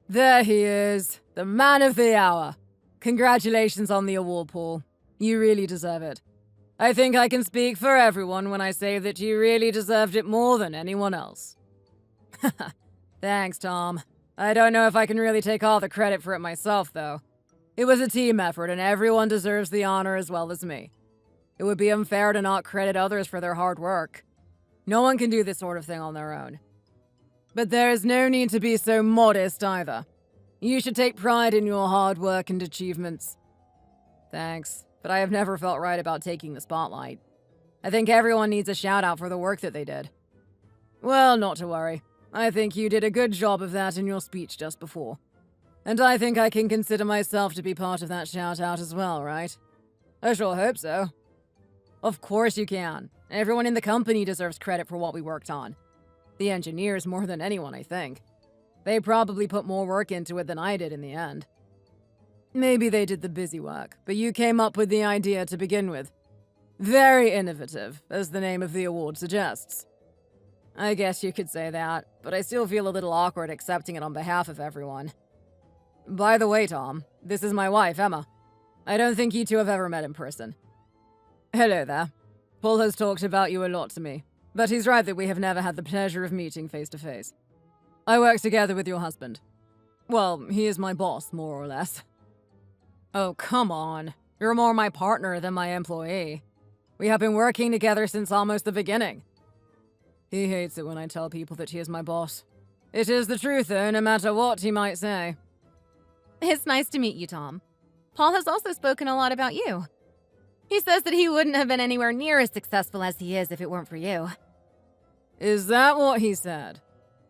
There he is, the man of the hour. Congratulations on the award, Paul. You really deserve it. I think I can speak for everyone when I say that you really deserved it more than anyone else. Thanks, Tom. I don't know if I can really take all the credit for it myself, though. It was a team effort, and everyone deserves the honor as well as me. It would be unfair to not credit others for their hard work. No one can do this sort of thing on their own. But there is no need to be so modest either. You should take pride in your hard work and achievements. Thanks, but I have never felt right about taking the spotlight. I think everyone needs a shout-out for the work that they did. Well, not to worry. I think you did a good job of that in your speech just before. And I think I can consider myself to be part of that shout-out as well, right? I sure hope so. Of course you can. Everyone in the company deserves credit for what we worked on. The engineers more than anyone, I think. They probably put more work into it than I did in the end. Maybe they did the busy work, but you came up with the idea to begin with. Very innovative, as the name of the award suggests. I guess you could say that, but I still feel a little awkward accepting it on behalf of everyone. By the way, Tom, this is my wife, Emma. I don't think you two have ever met in person. Hello there. Paul has talked about you a lot to me, but he's right that we have never had the pleasure of meeting face to face. I work together with your husband. Well, he is my boss, more or less. Oh, come on. You're more my partner than my employee. We have been working together since almost the beginning. He hates it when I tell people that he is my boss. It is the truth, though, no matter what he might say. It's nice to meet you, Tom. Paul has also spoken a lot about you. He says that he wouldn't have been anywhere near as successful as he is if it weren't for you. Is that what he said?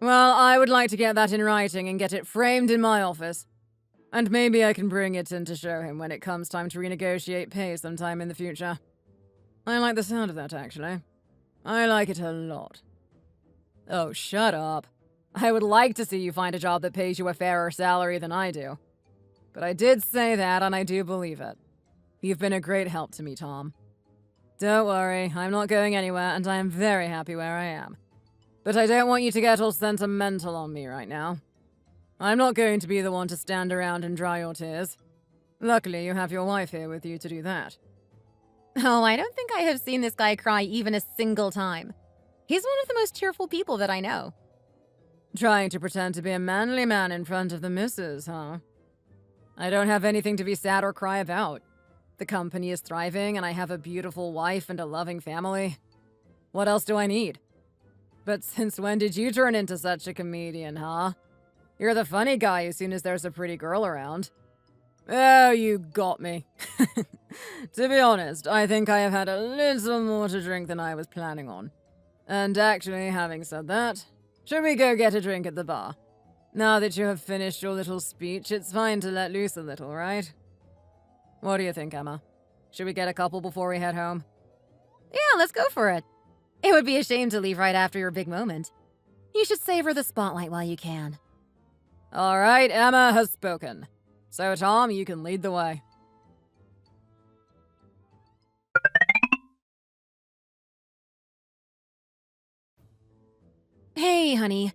Well, I would like to get that in writing and get it framed in my office. And maybe I can bring it in to show him when it comes time to renegotiate pay sometime in the future. I like the sound of that, actually. I like it a lot. Oh, shut up. I would like to see you find a job that pays you a fairer salary than I do. But I did say that, and I do believe it. You've been a great help to me, Tom. Don't worry, I'm not going anywhere, and I am very happy where I am. But I don't want you to get all sentimental on me right now. I'm not going to be the one to stand around and dry your tears. Luckily, you have your wife here with you to do that. Oh, I don't think I have seen this guy cry even a single time. He's one of the most cheerful people that I know. Trying to pretend to be a manly man in front of the missus, huh? I don't have anything to be sad or cry about. The company is thriving, and I have a beautiful wife and a loving family. What else do I need? But since when did you turn into such a comedian, huh? You're the funny guy as soon as there's a pretty girl around. Oh, you got me. To be honest, I think I have had a little more to drink than I was planning on. And actually, having said that, should we go get a drink at the bar? Now that you have finished your little speech, it's fine to let loose a little, right? What do you think, Emma? Should we get a couple before we head home? Yeah, let's go for it. It would be a shame to leave right after your big moment. You should savor the spotlight while you can. All right, Emma has spoken. So, Tom, you can lead the way. Hey, honey.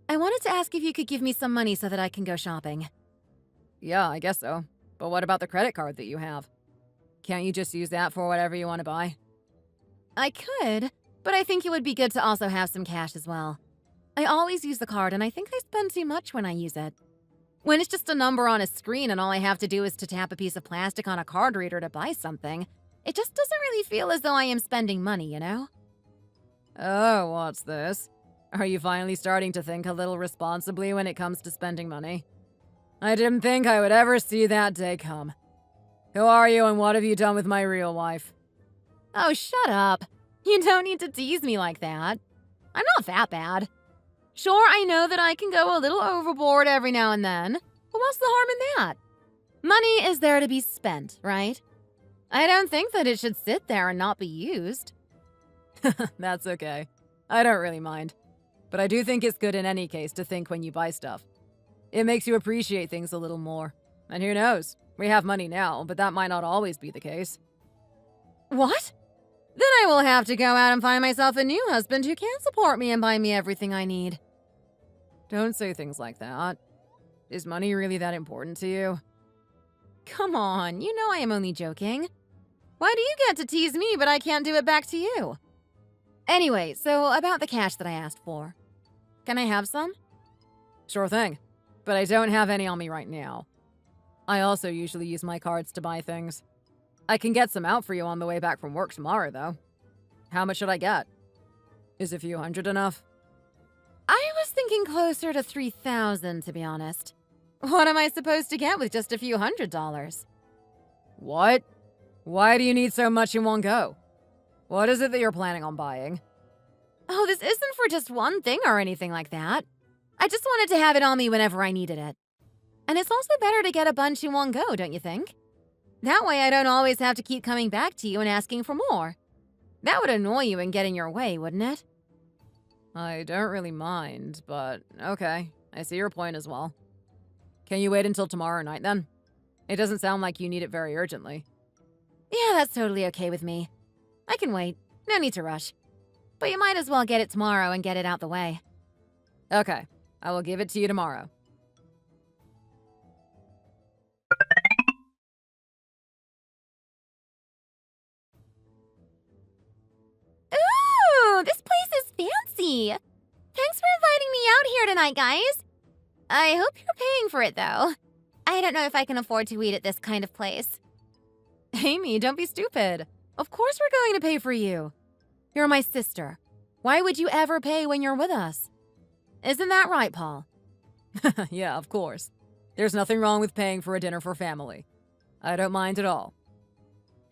I wanted to ask if you could give me some money so that I can go shopping. Yeah, I guess so. But what about the credit card that you have? Can't you just use that for whatever you want to buy? I could, but I think it would be good to also have some cash as well. I always use the card, and I think I spend too much when I use it. When it's just a number on a screen and all I have to do is to tap a piece of plastic on a card reader to buy something, it just doesn't really feel as though I am spending money, you know? Oh, what's this? Are you finally starting to think a little responsibly when it comes to spending money? I didn't think I would ever see that day come. Who are you and what have you done with my real wife? Oh, shut up. You don't need to tease me like that. I'm not that bad. Sure, I know that I can go a little overboard every now and then, but what's the harm in that? Money is there to be spent, right? I don't think that it should sit there and not be used. That's okay. I don't really mind. But I do think it's good in any case to think when you buy stuff. It makes you appreciate things a little more. And who knows? We have money now, but that might not always be the case. What? Then I will have to go out and find myself a new husband who can support me and buy me everything I need. Don't say things like that. Is money really that important to you? Come on, you know I am only joking. Why do you get to tease me, but I can't do it back to you? Anyway, so about the cash that I asked for. Can I have some? Sure thing, but I don't have any on me right now. I also usually use my cards to buy things. I can get some out for you on the way back from work tomorrow, though. How much should I get? Is a few hundred enough? I was thinking closer to 3,000, to be honest. What am I supposed to get with just a few $100s? What? Why do you need so much in one go? What is it that you're planning on buying? Oh, this isn't for just one thing or anything like that. I just wanted to have it on me whenever I needed it. And it's also better to get a bunch in one go, don't you think? That way I don't always have to keep coming back to you and asking for more. That would annoy you and get in your way, wouldn't it? I don't really mind, but okay. I see your point as well. Can you wait until tomorrow night, then? It doesn't sound like you need it very urgently. Yeah, that's totally okay with me. I can wait. No need to rush. But you might as well get it tomorrow and get it out the way. Okay. I will give it to you tomorrow. Ooh, this place is fancy. Thanks for inviting me out here tonight, guys. I hope you're paying for it, though. I don't know if I can afford to eat at this kind of place. Amy, don't be stupid. Of course we're going to pay for you. You're my sister. Why would you ever pay when you're with us? Isn't that right, Paul? Yeah, of course. There's nothing wrong with paying for a dinner for family. I don't mind at all.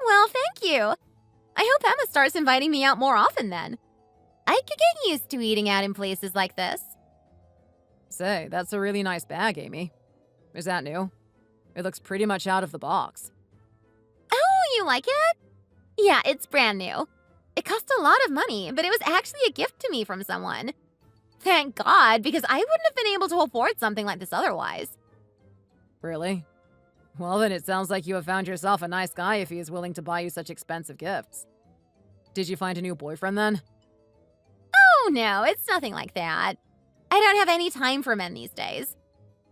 Well, thank you. I hope Emma starts inviting me out more often then. I could get used to eating out in places like this. Say, that's a really nice bag, Amy. Is that new? It looks pretty much out of the box. Oh, you like it? Yeah, it's brand new. It cost a lot of money, but it was actually a gift to me from someone. Thank God, because I wouldn't have been able to afford something like this otherwise. Really? Well, then it sounds like you have found yourself a nice guy if he is willing to buy you such expensive gifts. Did you find a new boyfriend then? Oh, no, it's nothing like that. I don't have any time for men these days.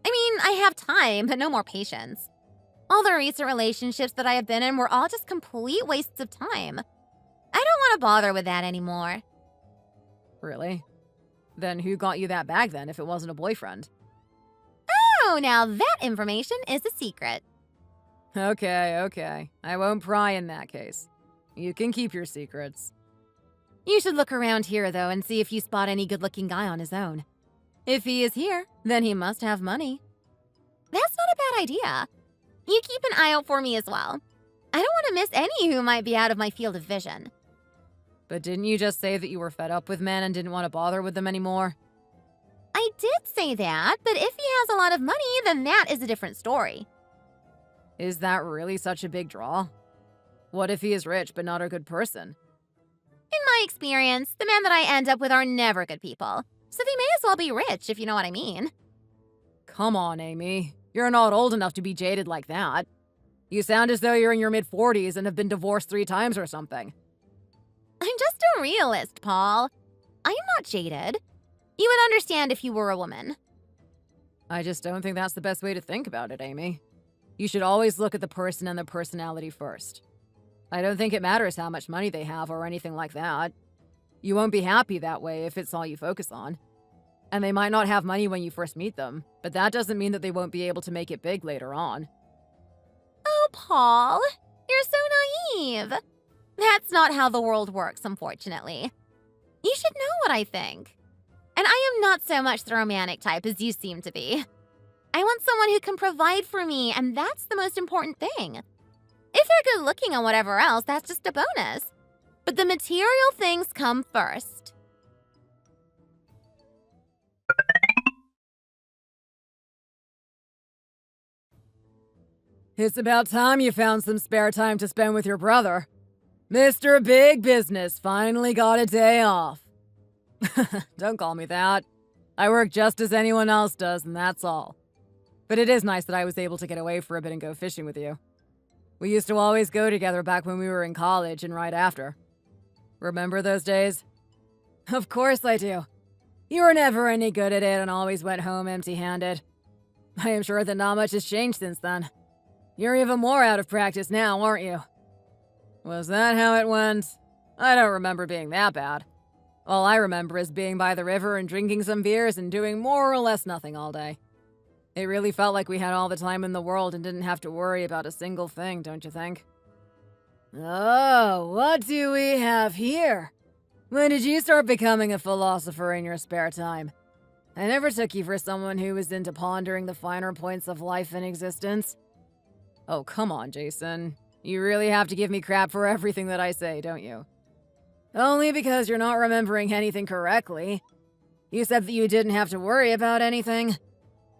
I mean, I have time, but no more patience. All the recent relationships that I have been in were all just complete wastes of time. I don't want to bother with that anymore. Really? Then who got you that bag then if it wasn't a boyfriend? Oh, now that information is a secret. Okay. I won't pry in that case. You can keep your secrets. You should look around here, though, and see if you spot any good-looking guy on his own. If he is here, then he must have money. That's not a bad idea. You keep an eye out for me as well. I don't want to miss any who might be out of my field of vision. But didn't you just say that you were fed up with men and didn't want to bother with them anymore? I did say that, but if he has a lot of money, then that is a different story. Is that really such a big draw? What if he is rich but not a good person? In my experience, the men that I end up with are never good people, so they may as well be rich, if you know what I mean. Come on, Amy. You're not old enough to be jaded like that. You sound as though you're in your mid-40s and have been divorced 3 times or something. I'm just a realist, Paul. I'm not jaded. You would understand if you were a woman. I just don't think that's the best way to think about it, Amy. You should always look at the person and their personality first. I don't think it matters how much money they have or anything like that. You won't be happy that way if it's all you focus on. And they might not have money when you first meet them, but that doesn't mean that they won't be able to make it big later on. Oh, Paul, you're so naive. That's not how the world works, unfortunately. You should know what I think. And I am not so much the romantic type as you seem to be. I want someone who can provide for me, and that's the most important thing. If they're good looking and whatever else, that's just a bonus. But the material things come first. It's about time you found some spare time to spend with your brother. Mr. Big Business finally got a day off. Don't call me that. I work just as anyone else does, and that's all. But it is nice that I was able to get away for a bit and go fishing with you. We used to always go together back when we were in college and right after. Remember those days? Of course I do. You were never any good at it and always went home empty-handed. I am sure that not much has changed since then. You're even more out of practice now, aren't you? Was that how it went? I don't remember being that bad. All I remember is being by the river and drinking some beers and doing more or less nothing all day. It really felt like we had all the time in the world and didn't have to worry about a single thing, don't you think? Oh, what do we have here? When did you start becoming a philosopher in your spare time? I never took you for someone who was into pondering the finer points of life and existence. Oh, come on, Jason. You really have to give me crap for everything that I say, don't you? Only because you're not remembering anything correctly. You said that you didn't have to worry about anything.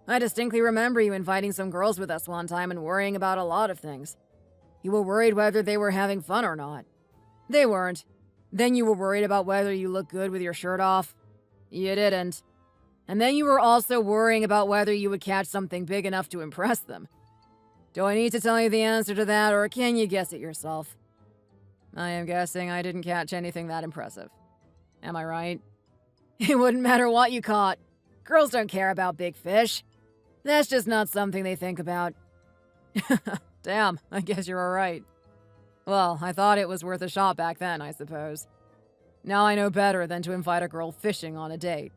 I distinctly remember you inviting some girls with us one time and worrying about a lot of things. You were worried whether they were having fun or not. They weren't. Then you were worried about whether you looked good with your shirt off. You didn't. And then you were also worrying about whether you would catch something big enough to impress them. Do I need to tell you the answer to that, or can you guess it yourself? I am guessing I didn't catch anything that impressive. Am I right? It wouldn't matter what you caught. Girls don't care about big fish. That's just not something they think about. Damn, I guess you're alright. Well, I thought it was worth a shot back then, I suppose. Now I know better than to invite a girl fishing on a date.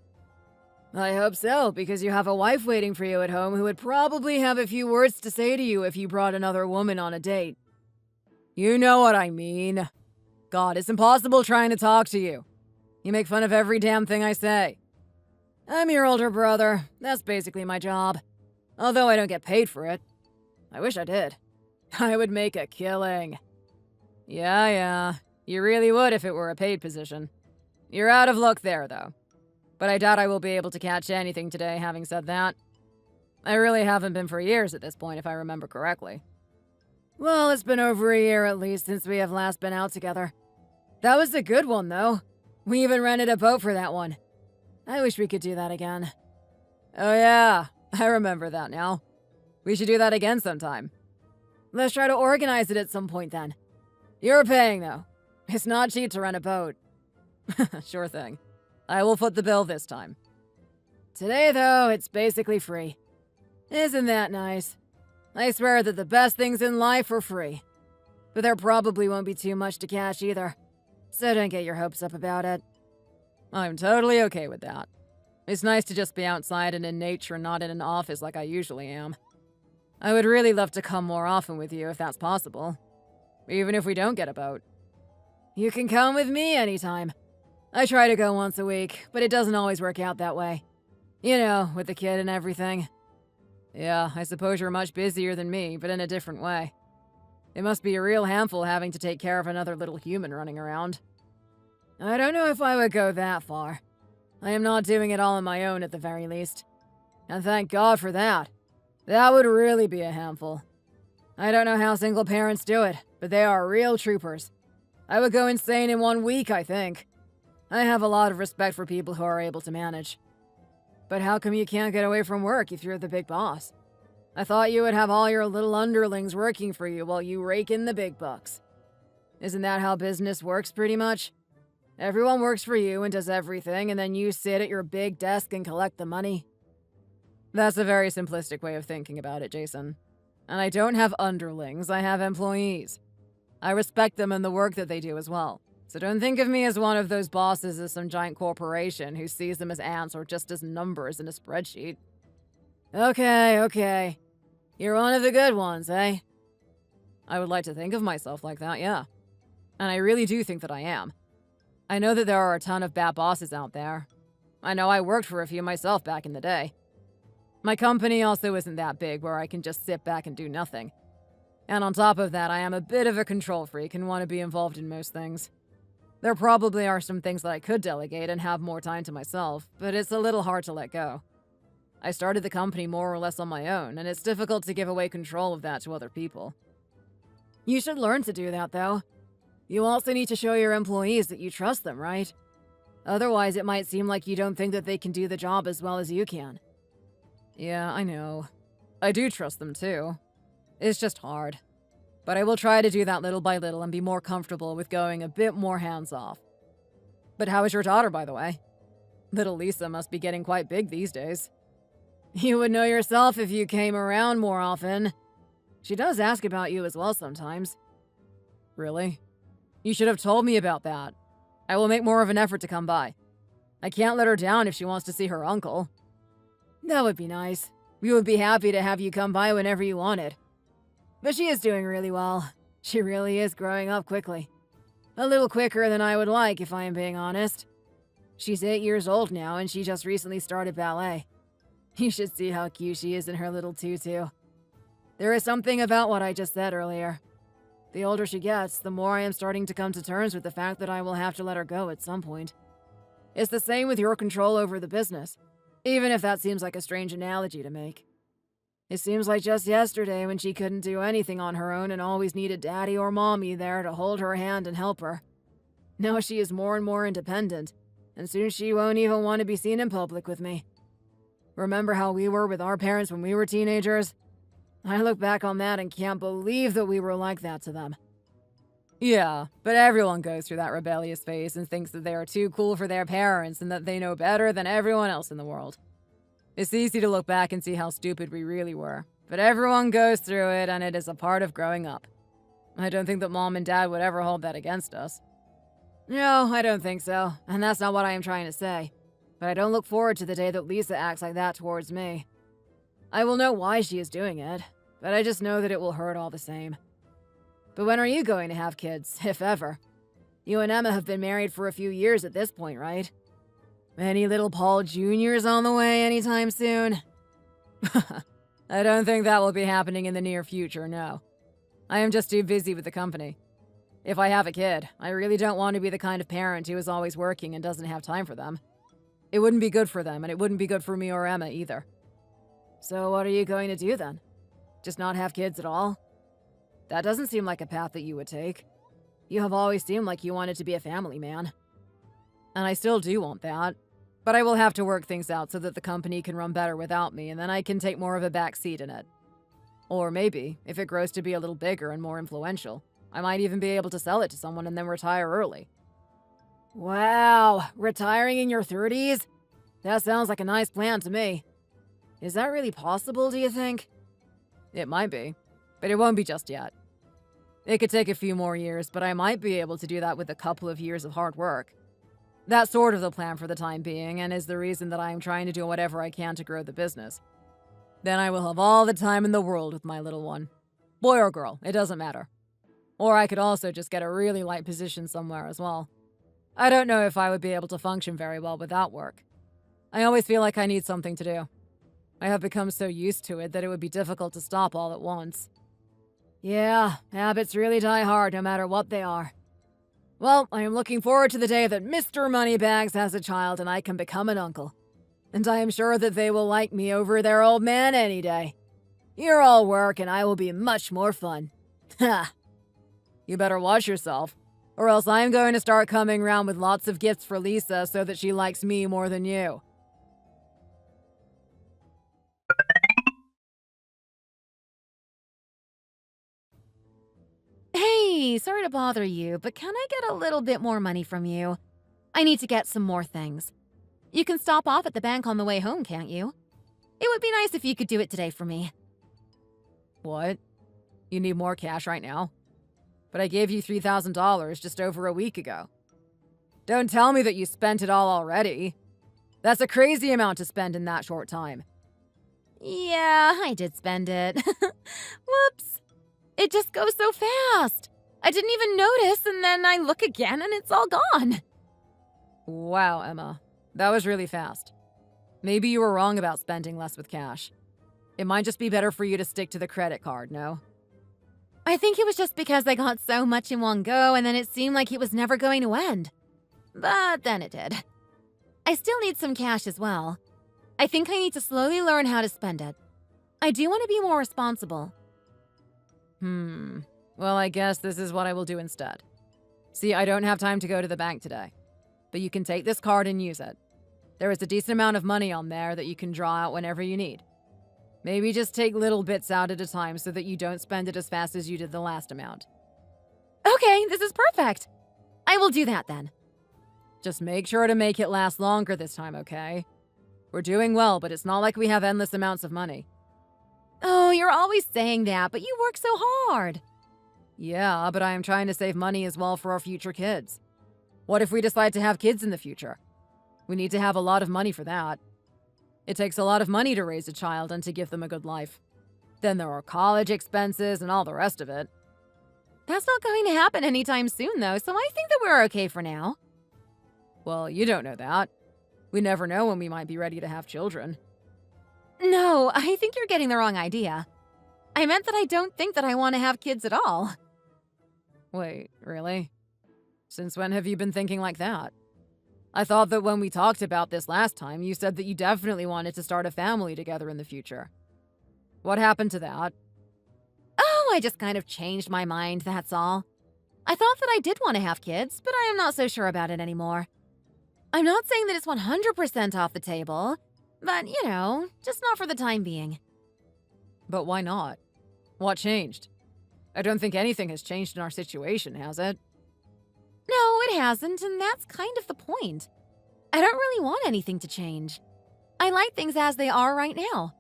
I hope so, because you have a wife waiting for you at home who would probably have a few words to say to you if you brought another woman on a date. You know what I mean. God, it's impossible trying to talk to you. You make fun of every damn thing I say. I'm your older brother. That's basically my job. Although I don't get paid for it. I wish I did. I would make a killing. Yeah. You really would if it were a paid position. You're out of luck there, though. But I doubt I will be able to catch anything today, having said that. I really haven't been for years at this point, if I remember correctly. Well, it's been over a year at least since we have last been out together. That was a good one, though. We even rented a boat for that one. I wish we could do that again. Oh yeah, I remember that now. We should do that again sometime. Let's try to organize it at some point then. You're paying, though. It's not cheap to rent a boat. Sure thing. I will foot the bill this time. Today, though, it's basically free. Isn't that nice? I swear that the best things in life are free. But there probably won't be too much to catch either. So don't get your hopes up about it. I'm totally okay with that. It's nice to just be outside and in nature and not in an office like I usually am. I would really love to come more often with you if that's possible. Even if we don't get a boat. You can come with me anytime. I try to go once a week, but it doesn't always work out that way. You know, with the kid and everything. Yeah, I suppose you're much busier than me, but in a different way. It must be a real handful having to take care of another little human running around. I don't know if I would go that far. I am not doing it all on my own at the very least. And thank God for that. That would really be a handful. I don't know how single parents do it, but they are real troopers. I would go insane in 1 week, I think. I have a lot of respect for people who are able to manage. But how come you can't get away from work if you're the big boss? I thought you would have all your little underlings working for you while you rake in the big bucks. Isn't that how business works, pretty much? Everyone works for you and does everything, and then you sit at your big desk and collect the money? That's a very simplistic way of thinking about it, Jason. And I don't have underlings, I have employees. I respect them and the work that they do as well. So don't think of me as one of those bosses of some giant corporation who sees them as ants or just as numbers in a spreadsheet. Okay. You're one of the good ones, eh? I would like to think of myself like that, yeah. And I really do think that I am. I know that there are a ton of bad bosses out there. I know I worked for a few myself back in the day. My company also isn't that big where I can just sit back and do nothing. And on top of that, I am a bit of a control freak and want to be involved in most things. There probably are some things that I could delegate and have more time to myself, but it's a little hard to let go. I started the company more or less on my own, and it's difficult to give away control of that to other people. You should learn to do that, though. You also need to show your employees that you trust them, right? Otherwise, it might seem like you don't think that they can do the job as well as you can. Yeah, I know. I do trust them, too. It's just hard. But I will try to do that little by little and be more comfortable with going a bit more hands-off. But how is your daughter, by the way? Little Lisa must be getting quite big these days. You would know yourself if you came around more often. She does ask about you as well sometimes. Really? You should have told me about that. I will make more of an effort to come by. I can't let her down if she wants to see her uncle. That would be nice. We would be happy to have you come by whenever you wanted. But she is doing really well. She really is growing up quickly. A little quicker than I would like, if I am being honest. She's 8 years old now, and she just recently started ballet. You should see how cute she is in her little tutu. There is something about what I just said earlier. The older she gets, the more I am starting to come to terms with the fact that I will have to let her go at some point. It's the same with your control over the business, even if that seems like a strange analogy to make. It seems like just yesterday when she couldn't do anything on her own and always needed daddy or mommy there to hold her hand and help her. Now she is more and more independent, and soon she won't even want to be seen in public with me. Remember how we were with our parents when we were teenagers? I look back on that and can't believe that we were like that to them. Yeah, but everyone goes through that rebellious phase and thinks that they are too cool for their parents and that they know better than everyone else in the world. It's easy to look back and see how stupid we really were, but everyone goes through it and it is a part of growing up. I don't think that Mom and Dad would ever hold that against us. No, I don't think so, and that's not what I am trying to say. But I don't look forward to the day that Lisa acts like that towards me. I will know why she is doing it, but I just know that it will hurt all the same. But when are you going to have kids, if ever? You and Emma have been married for a few years at this point, right? Any little Paul Jr.'s on the way anytime soon? I don't think that will be happening in the near future, no. I am just too busy with the company. If I have a kid, I really don't want to be the kind of parent who is always working and doesn't have time for them. It wouldn't be good for them, and it wouldn't be good for me or Emma either. So what are you going to do then? Just not have kids at all? That doesn't seem like a path that you would take. You have always seemed like you wanted to be a family man. And I still do want that. But I will have to work things out so that the company can run better without me, and then I can take more of a back seat in it. Or maybe, if it grows to be a little bigger and more influential, I might even be able to sell it to someone and then retire early. Wow, retiring in your 30s? That sounds like a nice plan to me. Is that really possible, do you think? It might be, but it won't be just yet. It could take a few more years, but I might be able to do that with a couple of years of hard work. That's sort of the plan for the time being, and is the reason that I am trying to do whatever I can to grow the business. Then I will have all the time in the world with my little one. Boy or girl, it doesn't matter. Or I could also just get a really light position somewhere as well. I don't know if I would be able to function very well without work. I always feel like I need something to do. I have become so used to it that it would be difficult to stop all at once. Yeah, habits really die hard no matter what they are. Well, I am looking forward to the day that Mr. Moneybags has a child and I can become an uncle. And I am sure that they will like me over their old man any day. You're all work and I will be much more fun. Ha! You better watch yourself, or else I'm going to start coming around with lots of gifts for Lisa so that she likes me more than you. Hey, sorry to bother you, but can I get a little bit more money from you? I need to get some more things. You can stop off at the bank on the way home, can't you? It would be nice if you could do it today for me. What? You need more cash right now? But I gave you $3,000 just over a week ago. Don't tell me that you spent it all already. That's a crazy amount to spend in that short time. Yeah, I did spend it. Whoops. It just goes so fast. I didn't even notice, and then I look again and it's all gone. Wow, Emma. That was really fast. Maybe you were wrong about spending less with cash. It might just be better for you to stick to the credit card, no? I think it was just because I got so much in one go and then it seemed like it was never going to end. But then it did. I still need some cash as well. I think I need to slowly learn how to spend it. I do want to be more responsible. Well, I guess this is what I will do instead. See, I don't have time to go to the bank today. But you can take this card and use it. There is a decent amount of money on there that you can draw out whenever you need. Maybe just take little bits out at a time so that you don't spend it as fast as you did the last amount. Okay, this is perfect. I will do that then. Just make sure to make it last longer this time, okay? We're doing well, but it's not like we have endless amounts of money. Oh, you're always saying that, but you work so hard. Yeah, but I am trying to save money as well for our future kids. What if we decide to have kids in the future? We need to have a lot of money for that. It takes a lot of money to raise a child and to give them a good life. Then there are college expenses and all the rest of it. That's not going to happen anytime soon, though, so I think that we're okay for now. Well, you don't know that. We never know when we might be ready to have children. No, I think you're getting the wrong idea. I meant that I don't think that I want to have kids at all. Wait, really? Since when have you been thinking like that? I thought that when we talked about this last time, you said that you definitely wanted to start a family together in the future. What happened to that? Oh, I just kind of changed my mind, that's all. I thought that I did want to have kids, but I am not so sure about it anymore. I'm not saying that it's 100% off the table, but, just not for the time being. But why not? What changed? I don't think anything has changed in our situation, has it? No, it hasn't, and that's kind of the point. I don't really want anything to change. I like things as they are right now.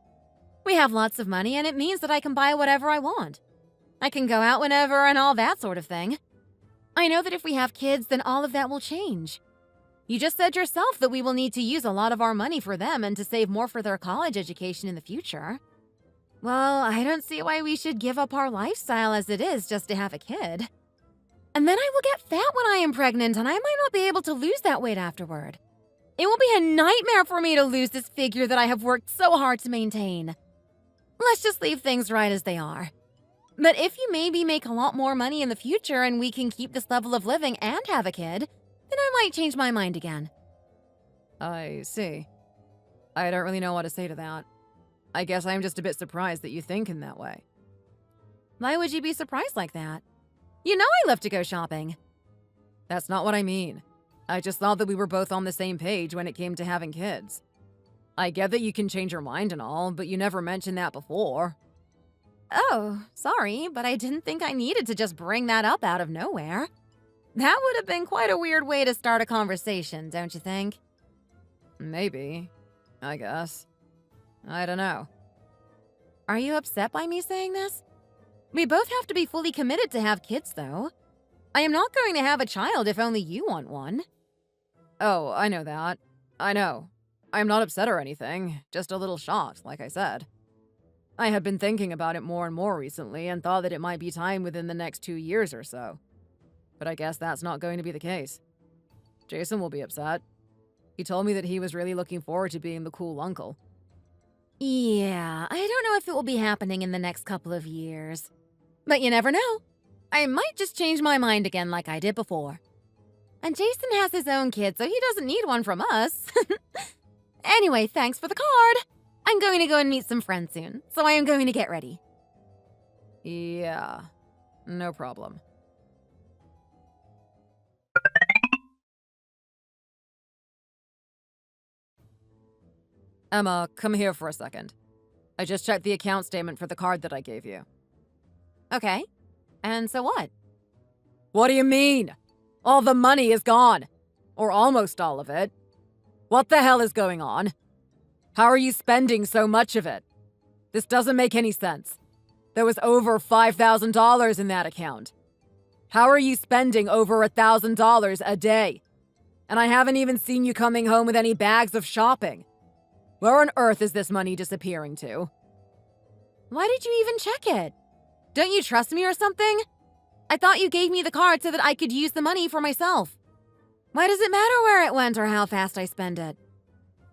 We have lots of money, and it means that I can buy whatever I want. I can go out whenever and all that sort of thing. I know that if we have kids, then all of that will change. You just said yourself that we will need to use a lot of our money for them and to save more for their college education in the future. Well, I don't see why we should give up our lifestyle as it is just to have a kid. And then I will get fat when I am pregnant, and I might not be able to lose that weight afterward. It will be a nightmare for me to lose this figure that I have worked so hard to maintain. Let's just leave things right as they are. But if you maybe make a lot more money in the future and we can keep this level of living and have a kid, then I might change my mind again. I see. I don't really know what to say to that. I guess I'm just a bit surprised that you think in that way. Why would you be surprised like that? You know I love to go shopping. That's not what I mean. I just thought that we were both on the same page when it came to having kids. I get that you can change your mind and all, but you never mentioned that before. Oh, sorry, but I didn't think I needed to just bring that up out of nowhere. That would have been quite a weird way to start a conversation, don't you think? Maybe. I guess. I don't know. Are you upset by me saying this? We both have to be fully committed to have kids, though. I am not going to have a child if only you want one. Oh, I know that. I know. I'm not upset or anything, just a little shocked, like I said. I had been thinking about it more and more recently and thought that it might be time within the next 2 years or so. But I guess that's not going to be the case. Jason will be upset. He told me that he was really looking forward to being the cool uncle. Yeah, I don't know if it will be happening in the next couple of years. But you never know. I might just change my mind again like I did before. And Jason has his own kid, so he doesn't need one from us. Anyway, thanks for the card. I'm going to go and meet some friends soon, so I am going to get ready. Yeah, no problem. Emma, come here for a second. I just checked the account statement for the card that I gave you. Okay. And so what? What do you mean? All the money is gone. Or almost all of it. What the hell is going on? How are you spending so much of it? This doesn't make any sense. There was over $5,000 in that account. How are you spending over $1,000 a day? And I haven't even seen you coming home with any bags of shopping. Where on earth is this money disappearing to? Why did you even check it? Don't you trust me or something? I thought you gave me the card so that I could use the money for myself. Why does it matter where it went or how fast I spend it?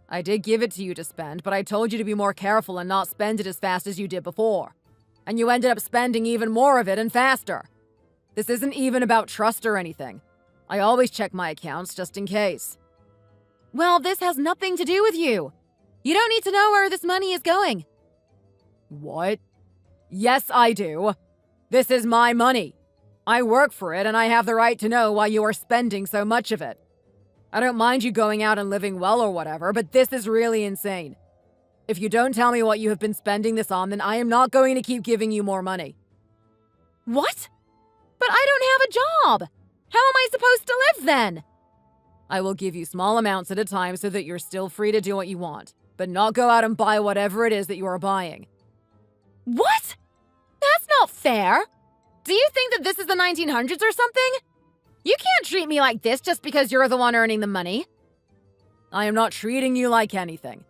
I did give it to you to spend, but I told you to be more careful and not spend it as fast as you did before. And you ended up spending even more of it and faster. This isn't even about trust or anything. I always check my accounts just in case. Well, this has nothing to do with you. You don't need to know where this money is going. What? Yes, I do. This is my money. I work for it and I have the right to know why you are spending so much of it. I don't mind you going out and living well or whatever, but this is really insane. If you don't tell me what you have been spending this on, then I am not going to keep giving you more money. What? But I don't have a job. How am I supposed to live then? I will give you small amounts at a time so that you're still free to do what you want, but not go out and buy whatever it is that you are buying. What? That's not fair. Do you think that this is the 1900s or something? You can't treat me like this just because you're the one earning the money. I am not treating you like anything.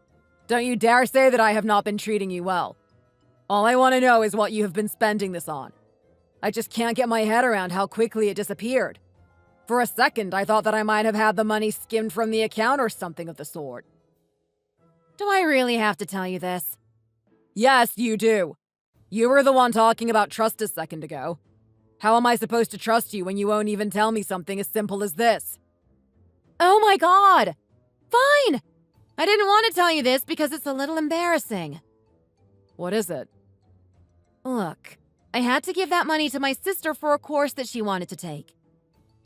Don't you dare say that I have not been treating you well. All I want to know is what you have been spending this on. I just can't get my head around how quickly it disappeared. For a second, I thought that I might have had the money skimmed from the account or something of the sort. Do I really have to tell you this? Yes, you do. You were the one talking about trust a second ago. How am I supposed to trust you when you won't even tell me something as simple as this? Oh my god! Fine! I didn't want to tell you this because it's a little embarrassing. What is it? Look, I had to give that money to my sister for a course that she wanted to take.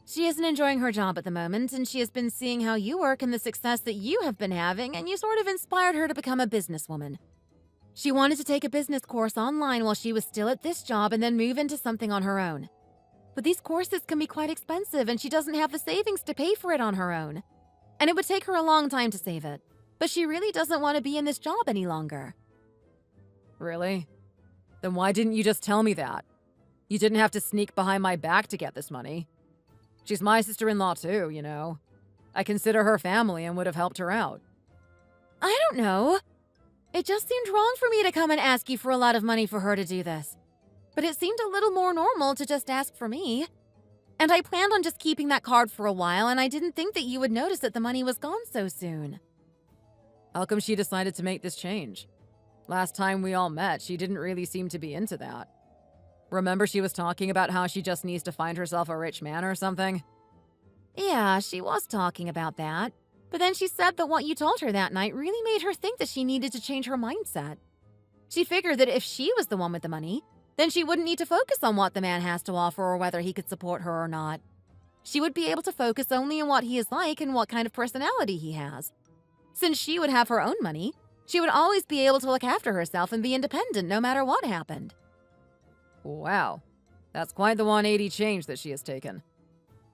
She isn't enjoying her job at the moment, and she has been seeing how you work and the success that you have been having, and you sort of inspired her to become a businesswoman. She wanted to take a business course online while she was still at this job and then move into something on her own. But these courses can be quite expensive, and she doesn't have the savings to pay for it on her own. And it would take her a long time to save it. But she really doesn't want to be in this job any longer. Really? Then why didn't you just tell me that? You didn't have to sneak behind my back to get this money. She's my sister-in-law too, you know. I consider her family and would have helped her out. I don't know. It just seemed wrong for me to come and ask you for a lot of money for her to do this. But it seemed a little more normal to just ask for me. And I planned on just keeping that card for a while, and I didn't think that you would notice that the money was gone so soon. How come she decided to make this change? Last time we all met, she didn't really seem to be into that. Remember she was talking about how she just needs to find herself a rich man or something? Yeah, she was talking about that. But then she said that what you told her that night really made her think that she needed to change her mindset. She figured that if she was the one with the money, then she wouldn't need to focus on what the man has to offer or whether he could support her or not. She would be able to focus only on what he is like and what kind of personality he has. Since she would have her own money, she would always be able to look after herself and be independent no matter what happened. Wow, that's quite the 180 change that she has taken.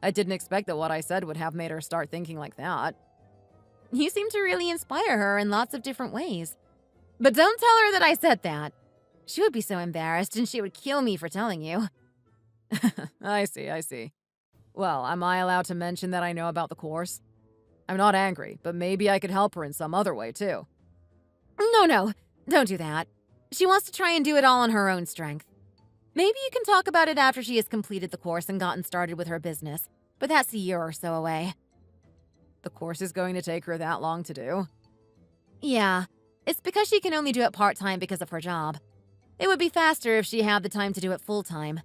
I didn't expect that what I said would have made her start thinking like that. You seem to really inspire her in lots of different ways. But don't tell her that I said that. She would be so embarrassed and she would kill me for telling you. I see. Well, am I allowed to mention that I know about the course? I'm not angry, but maybe I could help her in some other way, too. No, don't do that. She wants to try and do it all on her own strength. Maybe you can talk about it after she has completed the course and gotten started with her business, but that's a year or so away. The course is going to take her that long to do? Yeah, it's because she can only do it part-time because of her job. It would be faster if she had the time to do it full-time.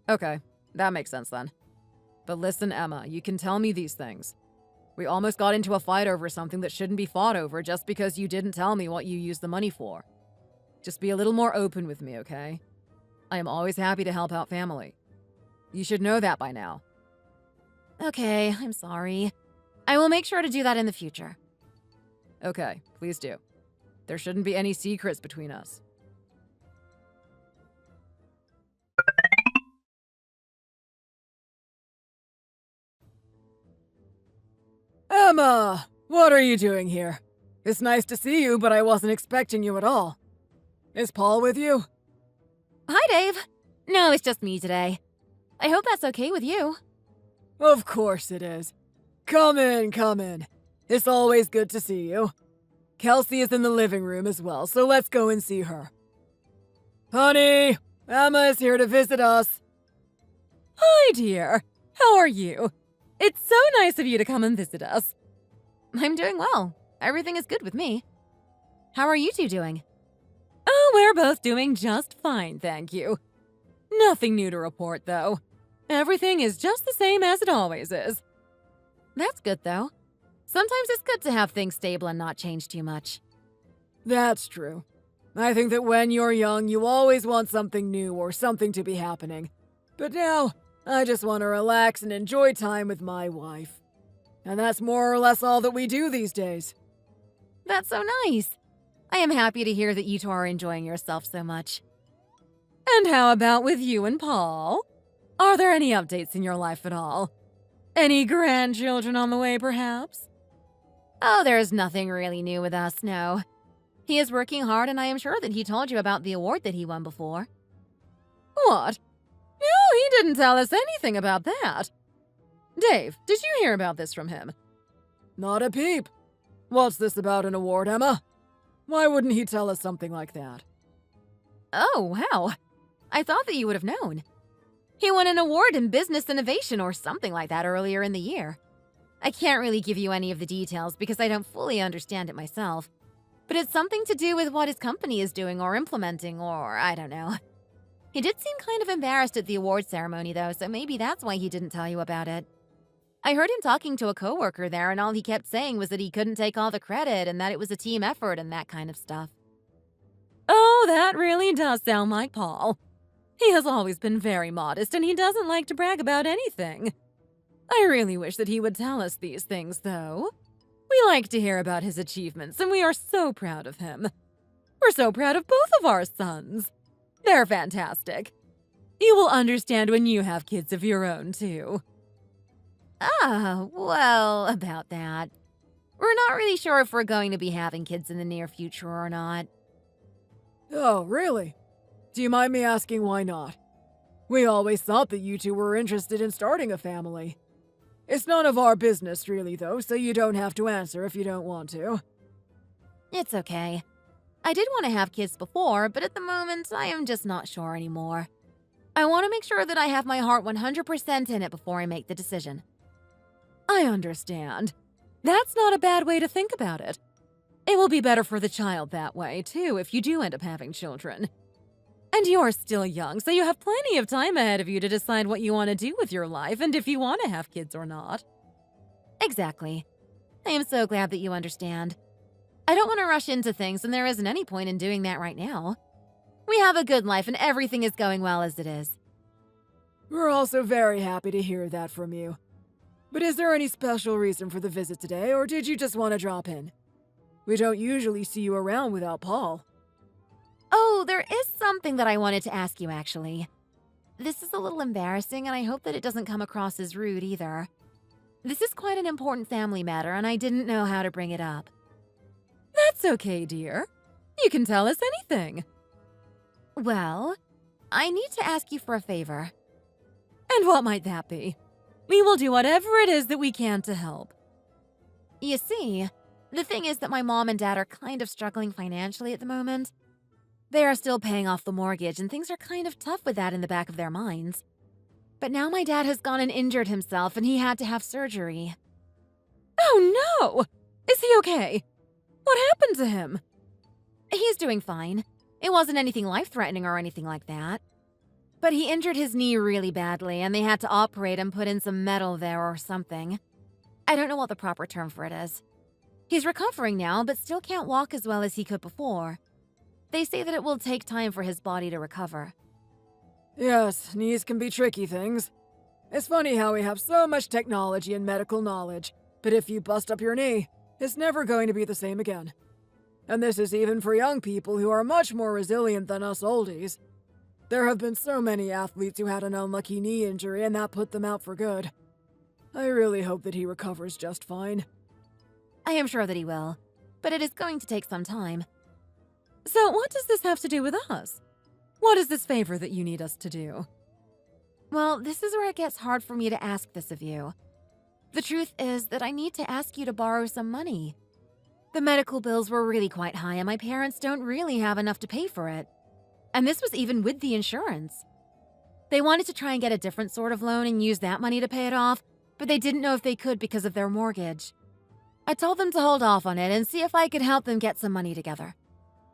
Okay, that makes sense then. But listen, Emma, you can tell me these things. We almost got into a fight over something that shouldn't be fought over just because you didn't tell me what you used the money for. Just be a little more open with me, okay? I am always happy to help out family. You should know that by now. Okay, I'm sorry. I will make sure to do that in the future. Okay, please do. There shouldn't be any secrets between us. Emma! What are you doing here? It's nice to see you, but I wasn't expecting you at all. Is Paul with you? Hi, Dave. No, it's just me today. I hope that's okay with you. Of course it is. Come in. It's always good to see you. Kelsey is in the living room as well, so let's go and see her. Honey, Emma is here to visit us. Hi, dear. How are you? It's so nice of you to come and visit us. I'm doing well. Everything is good with me. How are you two doing? Oh, we're both doing just fine, thank you. Nothing new to report, though. Everything is just the same as it always is. That's good, though. Sometimes it's good to have things stable and not change too much. That's true. I think that when you're young, you always want something new or something to be happening. But now, I just want to relax and enjoy time with my wife. And that's more or less all that we do these days. That's so nice. I am happy to hear that you two are enjoying yourself so much. And how about with you and Paul? Are there any updates in your life at all? Any grandchildren on the way, perhaps? Oh, there's nothing really new with us, no. He is working hard, and I am sure that he told you about the award that he won before. What? No, he didn't tell us anything about that. Dave, did you hear about this from him? Not a peep. What's this about an award, Emma? Why wouldn't he tell us something like that? Oh, wow. I thought that you would have known. He won an award in business innovation or something like that earlier in the year. I can't really give you any of the details because I don't fully understand it myself. But it's something to do with what his company is doing or implementing, or I don't know. He did seem kind of embarrassed at the award ceremony, though, so maybe that's why he didn't tell you about it. I heard him talking to a coworker there, and all he kept saying was that he couldn't take all the credit and that it was a team effort and that kind of stuff. Oh, that really does sound like Paul. He has always been very modest, and he doesn't like to brag about anything. I really wish that he would tell us these things, though. We like to hear about his achievements, and we are so proud of him. We're so proud of both of our sons. They're fantastic. You will understand when you have kids of your own, too. Well, about that. We're not really sure if we're going to be having kids in the near future or not. Oh, really? Do you mind me asking why not? We always thought that you two were interested in starting a family. It's none of our business, really, though, so you don't have to answer if you don't want to. It's okay. I did want to have kids before, but at the moment, I am just not sure anymore. I want to make sure that I have my heart 100% in it before I make the decision. I understand. That's not a bad way to think about it. It will be better for the child that way, too, if you do end up having children. And you're still young, so you have plenty of time ahead of you to decide what you want to do with your life and if you want to have kids or not. Exactly. I am so glad that you understand. I don't want to rush into things, and there isn't any point in doing that right now. We have a good life, and everything is going well as it is. We're also very happy to hear that from you. But is there any special reason for the visit today, or did you just want to drop in? We don't usually see you around without Paul. Oh, there is something that I wanted to ask you, actually. This is a little embarrassing, and I hope that it doesn't come across as rude either. This is quite an important family matter, and I didn't know how to bring it up. That's okay, dear. You can tell us anything. Well, I need to ask you for a favor. And what might that be? We will do whatever it is that we can to help. You see, the thing is that my mom and dad are kind of struggling financially at the moment. They are still paying off the mortgage, and things are kind of tough with that in the back of their minds. But now my dad has gone and injured himself, and he had to have surgery. Oh no! Is he okay? What happened to him? He's doing fine. It wasn't anything life-threatening or anything like that. But he injured his knee really badly, and they had to operate and put in some metal there or something. I don't know what the proper term for it is. He's recovering now, but still can't walk as well as he could before. They say that it will take time for his body to recover. Yes, knees can be tricky things. It's funny how we have so much technology and medical knowledge, but if you bust up your knee, it's never going to be the same again. And this is even for young people who are much more resilient than us oldies. There have been so many athletes who had an unlucky knee injury and that put them out for good. I really hope that he recovers just fine. I am sure that he will, but it is going to take some time. So what does this have to do with us? What is this favor that you need us to do? Well, this is where it gets hard for me to ask this of you. The truth is that I need to ask you to borrow some money. The medical bills were really quite high, and my parents don't really have enough to pay for it. And this was even with the insurance. They wanted to try and get a different sort of loan and use that money to pay it off, but they didn't know if they could because of their mortgage. I told them to hold off on it and see if I could help them get some money together.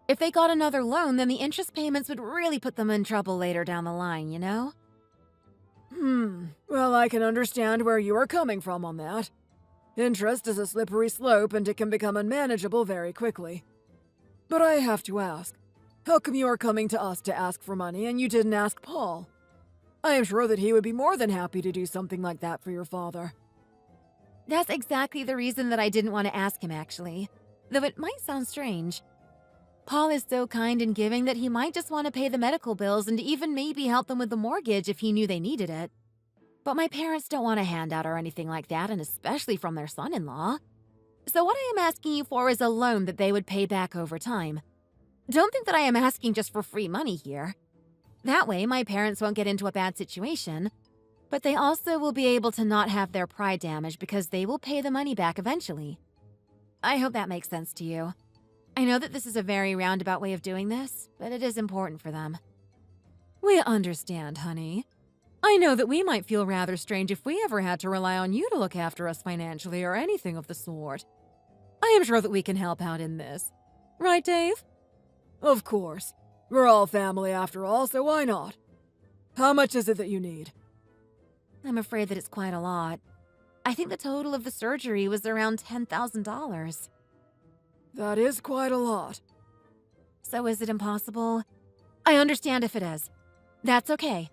If they got another loan, then the interest payments would really put them in trouble later down the line, you know? Well, I can understand where you are coming from on that. Interest is a slippery slope and it can become unmanageable very quickly. But I have to ask, how come you are coming to us to ask for money and you didn't ask Paul? I am sure that he would be more than happy to do something like that for your father. That's exactly the reason that I didn't want to ask him, actually. Though it might sound strange. Paul is so kind and giving that he might just want to pay the medical bills and even maybe help them with the mortgage if he knew they needed it. But my parents don't want a handout or anything like that, and especially from their son-in-law. So what I am asking you for is a loan that they would pay back over time. Don't think that I am asking just for free money here. That way, my parents won't get into a bad situation, but they also will be able to not have their pride damaged because they will pay the money back eventually. I hope that makes sense to you. I know that this is a very roundabout way of doing this, but it is important for them. We understand, honey. I know that we might feel rather strange if we ever had to rely on you to look after us financially or anything of the sort. I am sure that we can help out in this. Right, Dave? Of course. We're all family after all, so why not? How much is it that you need? I'm afraid that it's quite a lot. I think the total of the surgery was around $10,000. That is quite a lot. So is it impossible? I understand if it is. That's okay.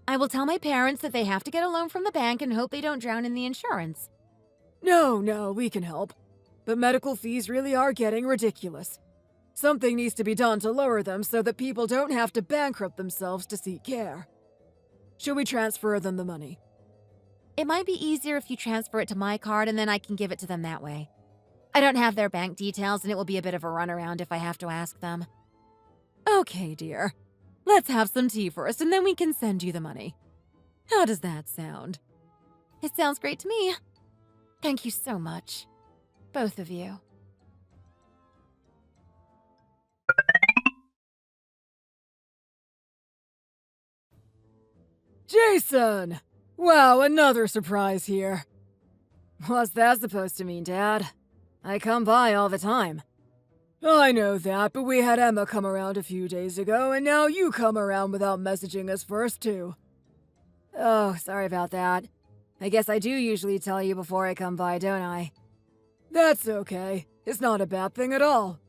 I will tell my parents that they have to get a loan from the bank and hope they don't drown in the insurance. No, we can help. But medical fees really are getting ridiculous. Something needs to be done to lower them so that people don't have to bankrupt themselves to seek care. Should we transfer them the money? It might be easier if you transfer it to my card and then I can give it to them that way. I don't have their bank details and it will be a bit of a runaround if I have to ask them. Okay, dear. Let's have some tea first and then we can send you the money. How does that sound? It sounds great to me. Thank you so much. Both of you. Jason! Wow, another surprise here. What's that supposed to mean, Dad? I come by all the time. I know that, but we had Emma come around a few days ago, and now you come around without messaging us first, too. Oh, sorry about that. I guess I do usually tell you before I come by, don't I? That's okay. It's not a bad thing at all.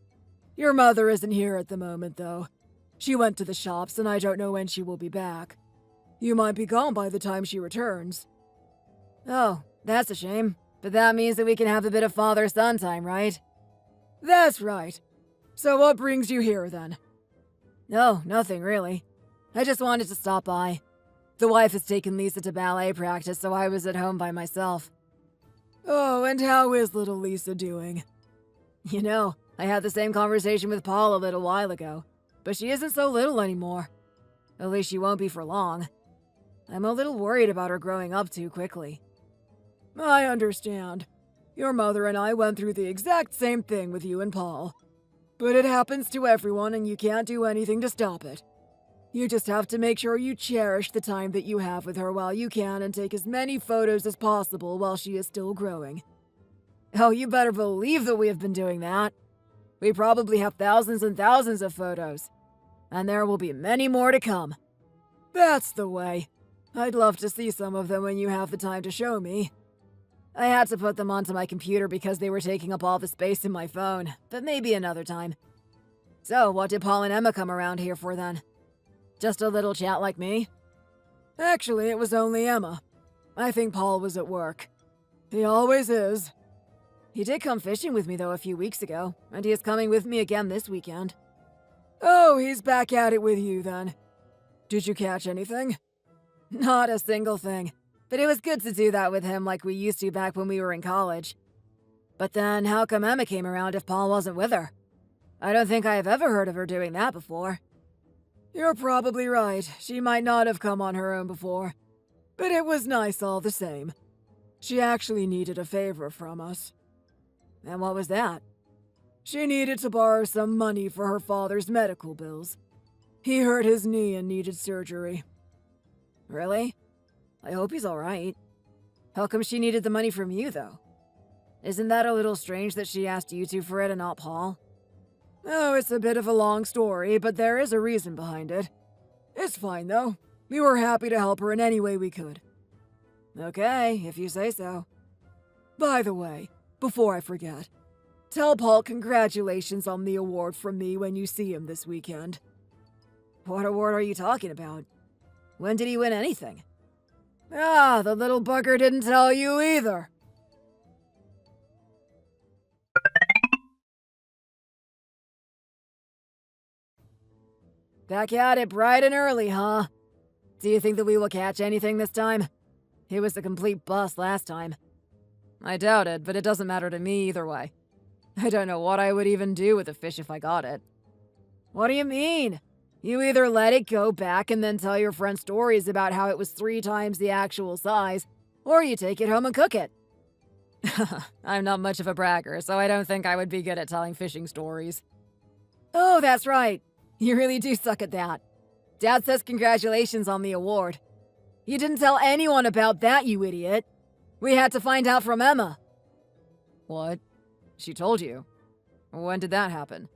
Your mother isn't here at the moment, though. She went to the shops, and I don't know when she will be back. You might be gone by the time she returns. Oh, that's a shame. But that means that we can have a bit of father-son time, right? That's right. So what brings you here, then? No, nothing really. I just wanted to stop by. The wife has taken Lisa to ballet practice, so I was at home by myself. Oh, and how is little Lisa doing? You know, I had the same conversation with Paul a little while ago, but she isn't so little anymore. At least she won't be for long. I'm a little worried about her growing up too quickly. I understand. Your mother and I went through the exact same thing with you and Paul. But it happens to everyone and you can't do anything to stop it. You just have to make sure you cherish the time that you have with her while you can and take as many photos as possible while she is still growing. Oh, you better believe that we have been doing that. We probably have thousands and thousands of photos. And there will be many more to come. That's the way. I'd love to see some of them when you have the time to show me. I had to put them onto my computer because they were taking up all the space in my phone, but maybe another time. So, what did Paul and Emma come around here for then? Just a little chat like me? Actually, it was only Emma. I think Paul was at work. He always is. He did come fishing with me though a few weeks ago, and he is coming with me again this weekend. Oh, he's back at it with you then. Did you catch anything? Not a single thing. But it was good to do that with him like we used to back when we were in college. But then, how come Emma came around if Paul wasn't with her? I don't think I have ever heard of her doing that before. You're probably right. She might not have come on her own before. But it was nice all the same. She actually needed a favor from us. And what was that? She needed to borrow some money for her father's medical bills. He hurt his knee and needed surgery. Really? I hope he's alright. How come she needed the money from you, though? Isn't that a little strange that she asked you two for it and not Paul? Oh, it's a bit of a long story, but there is a reason behind it. It's fine, though. We were happy to help her in any way we could. Okay, if you say so. By the way, before I forget, tell Paul congratulations on the award from me when you see him this weekend. What award are you talking about? When did he win anything? Ah, the little bugger didn't tell you either. Back at it bright and early, huh? Do you think that we will catch anything this time? It was a complete bust last time. I doubt it, but it doesn't matter to me either way. I don't know what I would even do with a fish if I got it. What do you mean? You either let it go back and then tell your friend stories about how it was 3 times the actual size, or you take it home and cook it. I'm not much of a bragger, so I don't think I would be good at telling fishing stories. Oh, that's right. You really do suck at that. Dad says congratulations on the award. You didn't tell anyone about that, you idiot. We had to find out from Emma. What? She told you? When did that happen?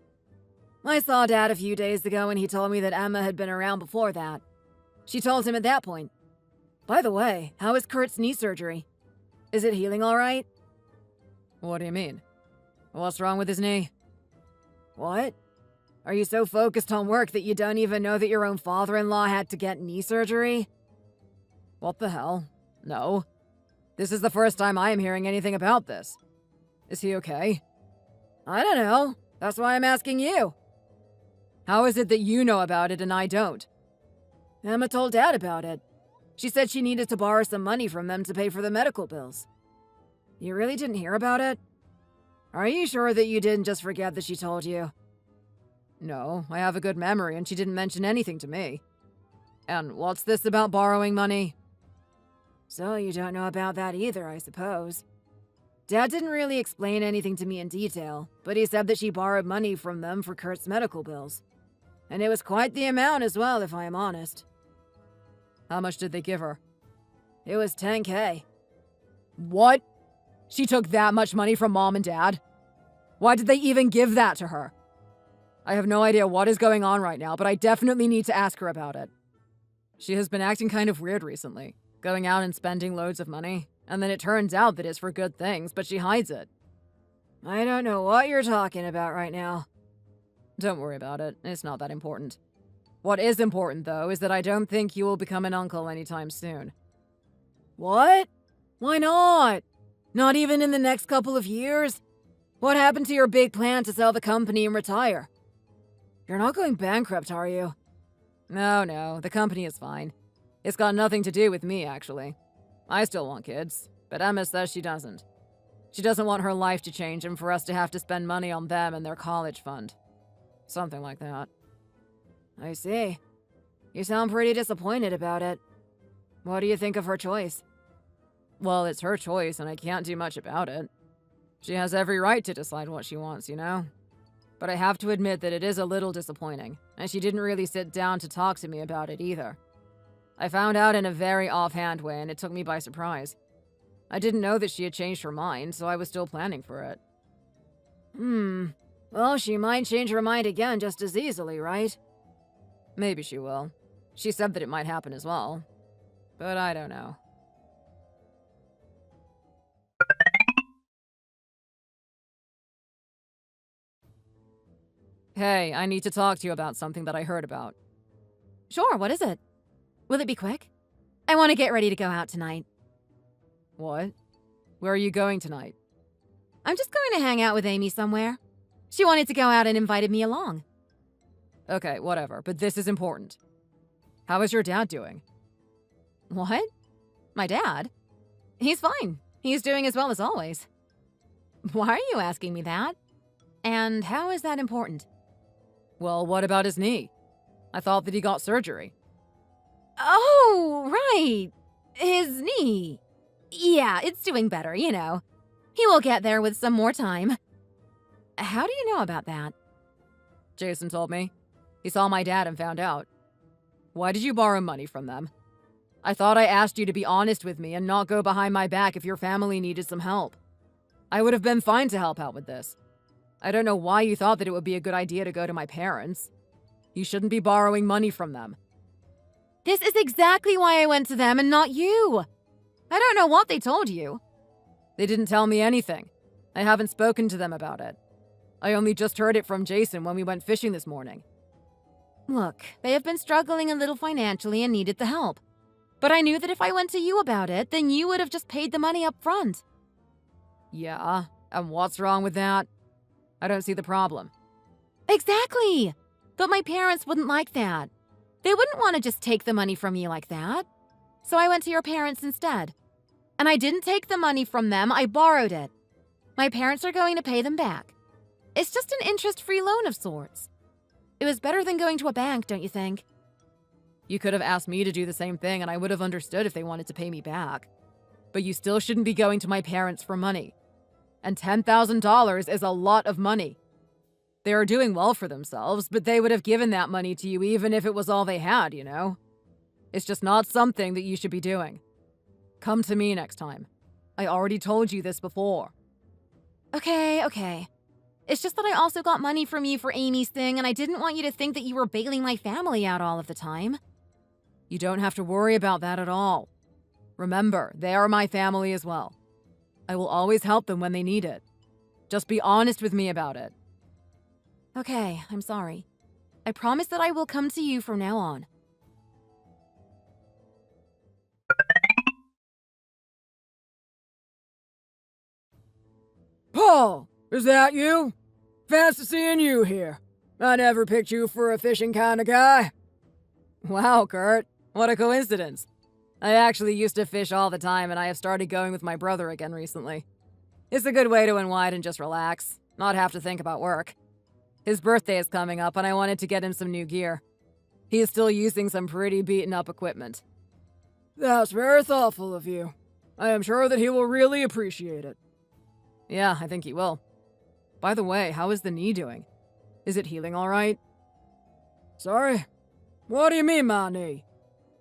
I saw Dad a few days ago and he told me that Emma had been around before that. She told him at that point. By the way, how is Kurt's knee surgery? Is it healing all right? What do you mean? What's wrong with his knee? What? Are you so focused on work that you don't even know that your own father-in-law had to get knee surgery? What the hell? No. This is the first time I am hearing anything about this. Is he okay? I don't know. That's why I'm asking you. How is it that you know about it and I don't? Emma told Dad about it. She said she needed to borrow some money from them to pay for the medical bills. You really didn't hear about it? Are you sure that you didn't just forget that she told you? No, I have a good memory and she didn't mention anything to me. And what's this about borrowing money? So you don't know about that either, I suppose. Dad didn't really explain anything to me in detail, but he said that she borrowed money from them for Kurt's medical bills. And it was quite the amount as well, if I am honest. How much did they give her? It was $10,000. What? She took that much money from Mom and Dad? Why did they even give that to her? I have no idea what is going on right now, but I definitely need to ask her about it. She has been acting kind of weird recently, going out and spending loads of money, and then it turns out that it's for good things, but she hides it. I don't know what you're talking about right now. Don't worry about it. It's not that important. What is important, though, is that I don't think you will become an uncle anytime soon. What? Why not? Not even in the next couple of years? What happened to your big plan to sell the company and retire? You're not going bankrupt, are you? No, the company is fine. It's got nothing to do with me, actually. I still want kids, but Emma says she doesn't. She doesn't want her life to change and for us to have to spend money on them and their college fund. Something like that. I see. You sound pretty disappointed about it. What do you think of her choice? Well, it's her choice and I can't do much about it. She has every right to decide what she wants, you know? But I have to admit that it is a little disappointing, and she didn't really sit down to talk to me about it either. I found out in a very offhand way and it took me by surprise. I didn't know that she had changed her mind, so I was still planning for it. Well, she might change her mind again just as easily, right? Maybe she will. She said that it might happen as well. But I don't know. Hey, I need to talk to you about something that I heard about. Sure, what is it? Will it be quick? I want to get ready to go out tonight. What? Where are you going tonight? I'm just going to hang out with Amy somewhere. She wanted to go out and invited me along. Okay, whatever, but this is important. How is your dad doing? What? My dad? He's fine. He's doing as well as always. Why are you asking me that? And how is that important? Well, what about his knee? I thought that he got surgery. Oh, right. His knee. Yeah, it's doing better, you know. He will get there with some more time. How do you know about that? Jason told me. He saw my dad and found out. Why did you borrow money from them? I thought I asked you to be honest with me and not go behind my back if your family needed some help. I would have been fine to help out with this. I don't know why you thought that it would be a good idea to go to my parents. You shouldn't be borrowing money from them. This is exactly why I went to them and not you. I don't know what they told you. They didn't tell me anything. I haven't spoken to them about it. I only just heard it from Jason when we went fishing this morning. Look, they have been struggling a little financially and needed the help. But I knew that if I went to you about it, then you would have just paid the money up front. Yeah, and what's wrong with that? I don't see the problem. Exactly! But my parents wouldn't like that. They wouldn't want to just take the money from you like that. So I went to your parents instead. And I didn't take the money from them, I borrowed it. My parents are going to pay them back. It's just an interest-free loan of sorts. It was better than going to a bank, don't you think? You could have asked me to do the same thing and I would have understood if they wanted to pay me back. But you still shouldn't be going to my parents for money. And $10,000 is a lot of money. They are doing well for themselves, but they would have given that money to you even if it was all they had, you know? It's just not something that you should be doing. Come to me next time. I already told you this before. Okay. It's just that I also got money from you for Amy's thing, and I didn't want you to think that you were bailing my family out all of the time. You don't have to worry about that at all. Remember, they are my family as well. I will always help them when they need it. Just be honest with me about it. Okay, I'm sorry. I promise that I will come to you from now on. Paul, is that you? Fancy seeing you here. I never picked you for a fishing kind of guy. Wow, Kurt. What a coincidence. I actually used to fish all the time, and I have started going with my brother again recently. It's a good way to unwind and just relax, not have to think about work. His birthday is coming up, and I wanted to get him some new gear. He is still using some pretty beaten-up equipment. That's very thoughtful of you. I am sure that he will really appreciate it. Yeah, I think he will. By the way, how is the knee doing? Is it healing all right? Sorry? What do you mean, my knee?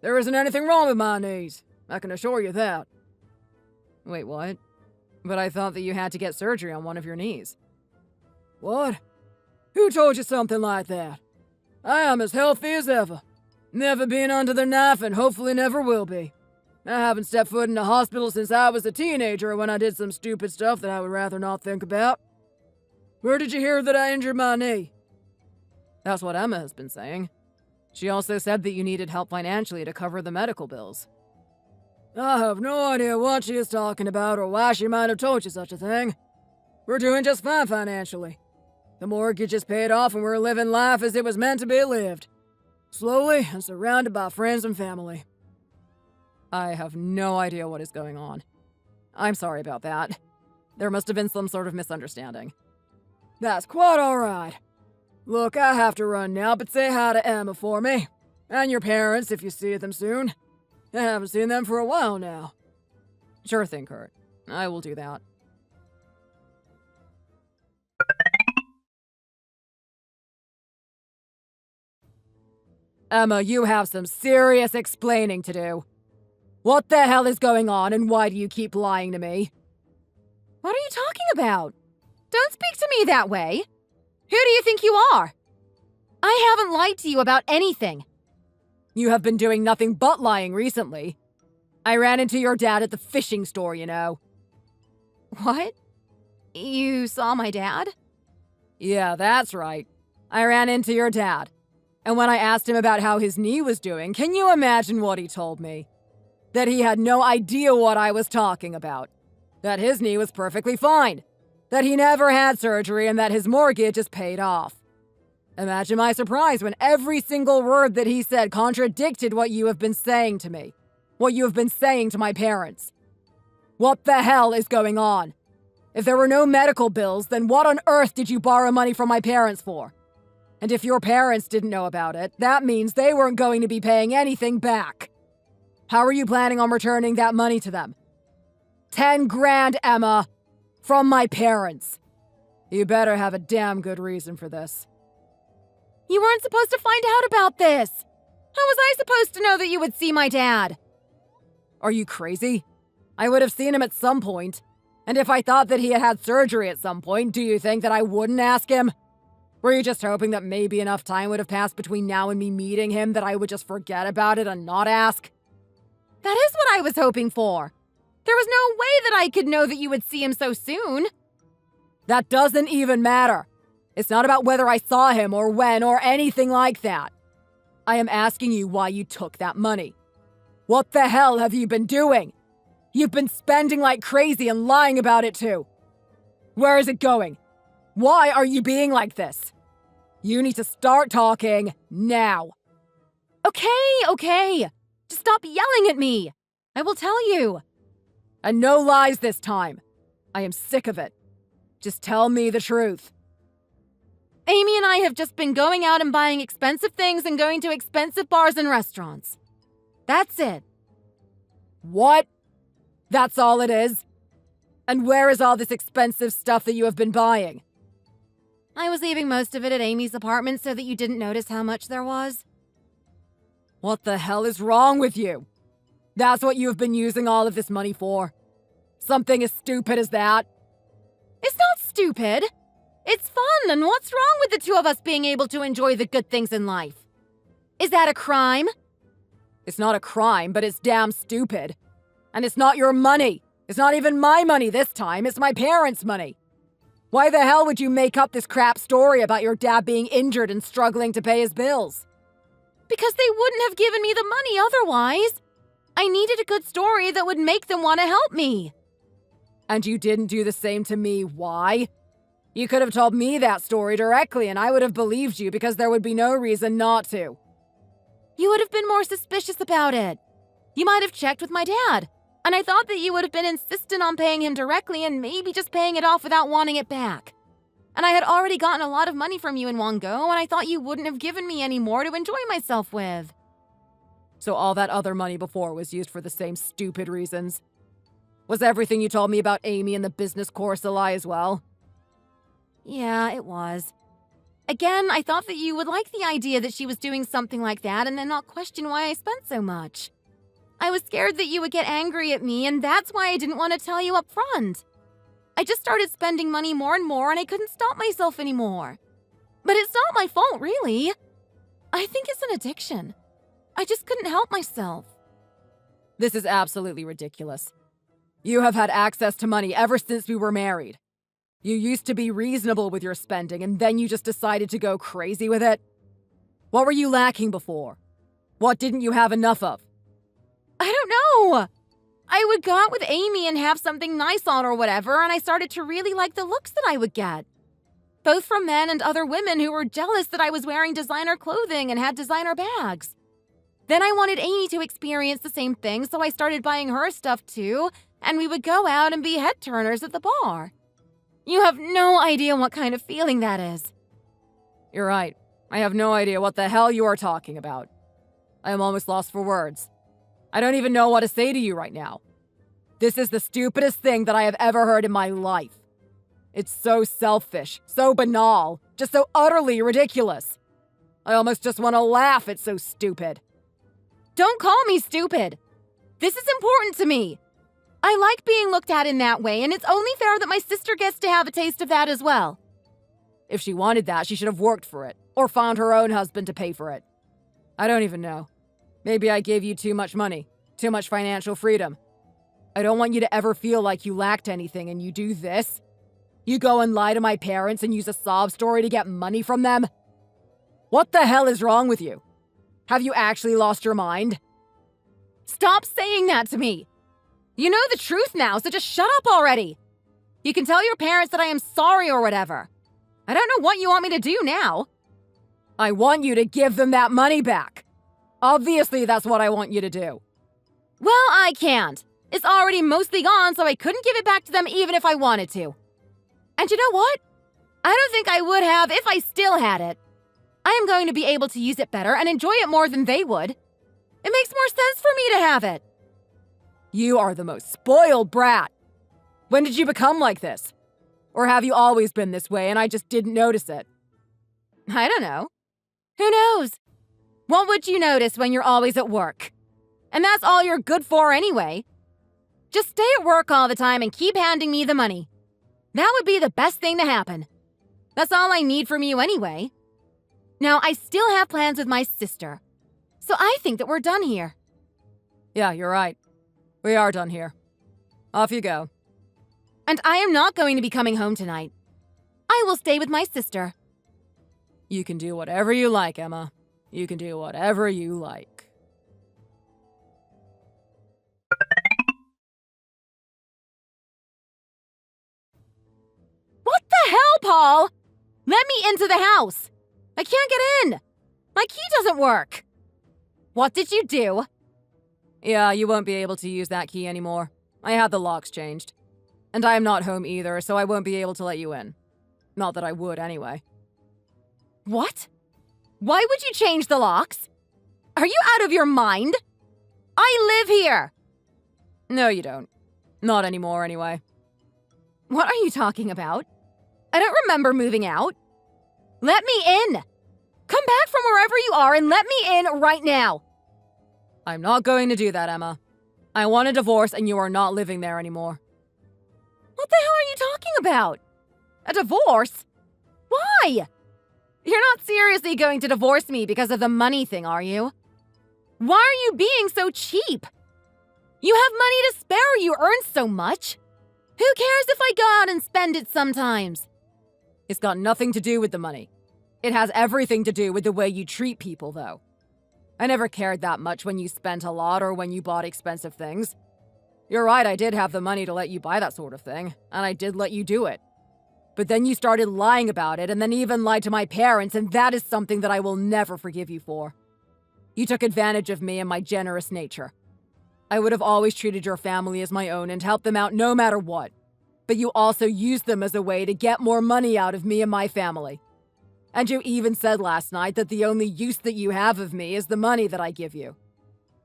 There isn't anything wrong with my knees. I can assure you that. Wait, what? But I thought that you had to get surgery on one of your knees. What? Who told you something like that? I am as healthy as ever. Never been under the knife and hopefully never will be. I haven't stepped foot in a hospital since I was a teenager when I did some stupid stuff that I would rather not think about. Where did you hear that I injured my knee? That's what Emma has been saying. She also said that you needed help financially to cover the medical bills. I have no idea what she is talking about or why she might have told you such a thing. We're doing just fine financially. The mortgage is paid off and we're living life as it was meant to be lived. Slowly and surrounded by friends and family. I have no idea what is going on. I'm sorry about that. There must have been some sort of misunderstanding. That's quite alright. Look, I have to run now, but say hi to Emma for me. And your parents if you see them soon. I haven't seen them for a while now. Sure thing, Kurt. I will do that. Emma, you have some serious explaining to do. What the hell is going on, and why do you keep lying to me? What are you talking about? Don't speak to me that way. Who do you think you are? I haven't lied to you about anything. You have been doing nothing but lying recently. I ran into your dad at the fishing store, you know. What? You saw my dad? Yeah, that's right. I ran into your dad. And when I asked him about how his knee was doing, can you imagine what he told me? That he had no idea what I was talking about. That his knee was perfectly fine. That he never had surgery and that his mortgage is paid off. Imagine my surprise when every single word that he said contradicted what you have been saying to me. What you have been saying to my parents. What the hell is going on? If there were no medical bills, then what on earth did you borrow money from my parents for? And if your parents didn't know about it, that means they weren't going to be paying anything back. How are you planning on returning that money to them? 10 grand, Emma, from my parents. You better have a damn good reason for this. You weren't supposed to find out about this. How was I supposed to know that you would see my dad? Are you crazy? I would have seen him at some point. And if I thought that he had had surgery at some point, do you think that I wouldn't ask him? Were you just hoping that maybe enough time would have passed between now and me meeting him that I would just forget about it and not ask? That is what I was hoping for. There was no way that I could know that you would see him so soon. That doesn't even matter. It's not about whether I saw him or when or anything like that. I am asking you why you took that money. What the hell have you been doing? You've been spending like crazy and lying about it too. Where is it going? Why are you being like this? You need to start talking now. Okay. Just stop yelling at me. I will tell you. And no lies this time. I am sick of it. Just tell me the truth. Amy and I have just been going out and buying expensive things and going to expensive bars and restaurants. That's it. What? That's all it is? And where is all this expensive stuff that you have been buying? I was leaving most of it at Amy's apartment so that you didn't notice how much there was. What the hell is wrong with you? That's what you have been using all of this money for? Something as stupid as that? It's not stupid. It's fun, and what's wrong with the two of us being able to enjoy the good things in life? Is that a crime? It's not a crime, but it's damn stupid. And it's not your money. It's not even my money this time. It's my parents' money. Why the hell would you make up this crap story about your dad being injured and struggling to pay his bills? Because they wouldn't have given me the money otherwise. I needed a good story that would make them want to help me. And you didn't do the same to me. Why? You could have told me that story directly and I would have believed you because there would be no reason not to. You would have been more suspicious about it. You might have checked with my dad. And I thought that you would have been insistent on paying him directly and maybe just paying it off without wanting it back. And I had already gotten a lot of money from you in one go, and I thought you wouldn't have given me any more to enjoy myself with. So all that other money before was used for the same stupid reasons? Was everything you told me about Amy and the business course a lie as well? Yeah, it was. Again, I thought that you would like the idea that she was doing something like that and then not question why I spent so much. I was scared that you would get angry at me, and that's why I didn't want to tell you up front. I just started spending money more and more, and I couldn't stop myself anymore. But it's not my fault, really. I think it's an addiction. I just couldn't help myself. This is absolutely ridiculous. You have had access to money ever since we were married. You used to be reasonable with your spending, and then you just decided to go crazy with it. What were you lacking before? What didn't you have enough of? I don't know. I would go out with Amy and have something nice on or whatever, and I started to really like the looks that I would get. Both from men and other women who were jealous that I was wearing designer clothing and had designer bags. Then I wanted Amy to experience the same thing, so I started buying her stuff too, and we would go out and be head turners at the bar. You have no idea what kind of feeling that is. You're right. I have no idea what the hell you are talking about. I am almost lost for words. I don't even know what to say to you right now. This is the stupidest thing that I have ever heard in my life. It's so selfish, so banal, just so utterly ridiculous. I almost just want to laugh, it's so stupid. Don't call me stupid. This is important to me. I like being looked at in that way, and it's only fair that my sister gets to have a taste of that as well. If she wanted that, she should have worked for it, or found her own husband to pay for it. I don't even know. Maybe I gave you too much money, too much financial freedom. I don't want you to ever feel like you lacked anything and you do this. You go and lie to my parents and use a sob story to get money from them? What the hell is wrong with you? Have you actually lost your mind? Stop saying that to me. You know the truth now, so just shut up already. You can tell your parents that I am sorry or whatever. I don't know what you want me to do now. I want you to give them that money back. Obviously, that's what I want you to do. Well, I can't. It's already mostly gone, so I couldn't give it back to them even if I wanted to. And you know what? I don't think I would have if I still had it. I am going to be able to use it better and enjoy it more than they would. It makes more sense for me to have it. You are the most spoiled brat. When did you become like this? Or have you always been this way and I just didn't notice it? I don't know. Who knows? What would you notice when you're always at work? And that's all you're good for anyway. Just stay at work all the time and keep handing me the money. That would be the best thing to happen. That's all I need from you anyway. Now, I still have plans with my sister. So I think that we're done here. Yeah, you're right. We are done here. Off you go. And I am not going to be coming home tonight. I will stay with my sister. You can do whatever you like, Emma. You can do whatever you like. What the hell, Paul? Let me into the house. I can't get in. My key doesn't work. What did you do? Yeah, you won't be able to use that key anymore. I had the locks changed. And I am not home either, so I won't be able to let you in. Not that I would, anyway. What? Why would you change the locks? Are you out of your mind? I live here! No, you don't. Not anymore, anyway. What are you talking about? I don't remember moving out. Let me in! Come back from wherever you are and let me in right now! I'm not going to do that, Emma. I want a divorce and you are not living there anymore. What the hell are you talking about? A divorce? Why? You're not seriously going to divorce me because of the money thing, are you? Why are you being so cheap? You have money to spare, you earn so much. Who cares if I go out and spend it sometimes? It's got nothing to do with the money. It has everything to do with the way you treat people, though. I never cared that much when you spent a lot or when you bought expensive things. You're right, I did have the money to let you buy that sort of thing, and I did let you do it. But then you started lying about it and then even lied to my parents, and that is something that I will never forgive you for. You took advantage of me and my generous nature. I would have always treated your family as my own and helped them out no matter what. But you also used them as a way to get more money out of me and my family. And you even said last night that the only use that you have of me is the money that I give you.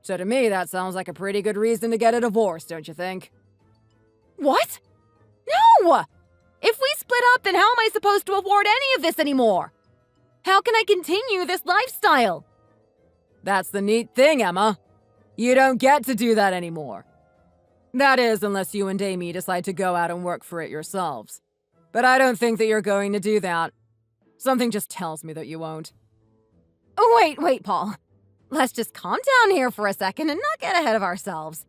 So to me, that sounds like a pretty good reason to get a divorce, don't you think? What? No! If we split up, then how am I supposed to afford any of this anymore? How can I continue this lifestyle? That's the neat thing, Emma. You don't get to do that anymore. That is, unless you and Amy decide to go out and work for it yourselves. But I don't think that you're going to do that. Something just tells me that you won't. Oh, wait, Paul. Let's just calm down here for a second and not get ahead of ourselves.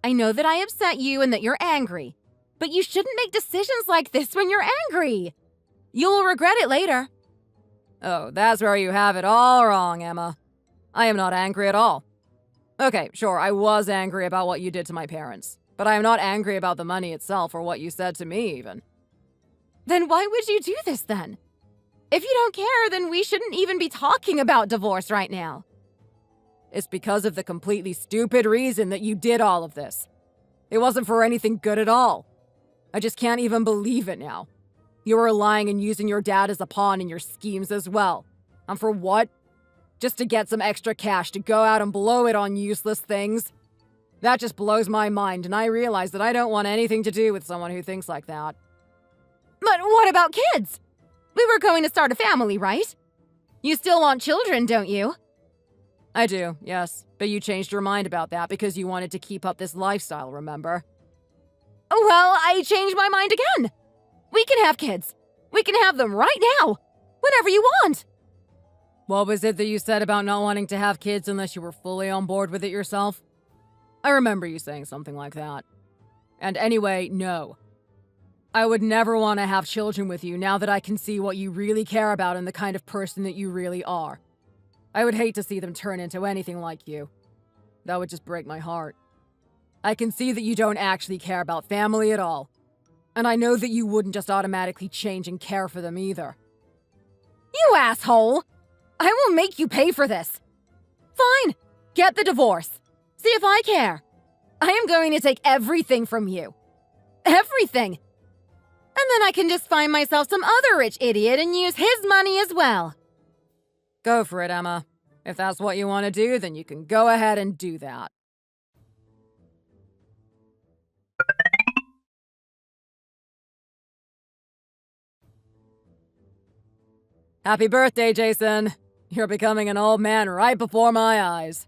I know that I upset you and that you're angry, but you shouldn't make decisions like this when you're angry. You'll regret it later. Oh, that's where you have it all wrong, Emma. I am not angry at all. Okay, sure, I was angry about what you did to my parents, but I am not angry about the money itself or what you said to me, even. Then why would you do this then? If you don't care, then we shouldn't even be talking about divorce right now. It's because of the completely stupid reason that you did all of this. It wasn't for anything good at all. I just can't even believe it now. You were lying and using your dad as a pawn in your schemes as well. And for what? Just to get some extra cash to go out and blow it on useless things? That just blows my mind, and I realize that I don't want anything to do with someone who thinks like that. But what about kids? We were going to start a family, right? You still want children, don't you? I do, yes. But you changed your mind about that because you wanted to keep up this lifestyle, remember? Well, I changed my mind again. We can have kids. We can have them right now. Whenever you want. What was it that you said about not wanting to have kids unless you were fully on board with it yourself? I remember you saying something like that. And anyway, no. I would never want to have children with you now that I can see what you really care about and the kind of person that you really are. I would hate to see them turn into anything like you. That would just break my heart. I can see that you don't actually care about family at all. And I know that you wouldn't just automatically change and care for them either. You asshole! I will make you pay for this. Fine, get the divorce. See if I care. I am going to take everything from you. Everything. And then I can just find myself some other rich idiot and use his money as well. Go for it, Emma. If that's what you want to do, then you can go ahead and do that. Happy birthday, Jason. You're becoming an old man right before my eyes.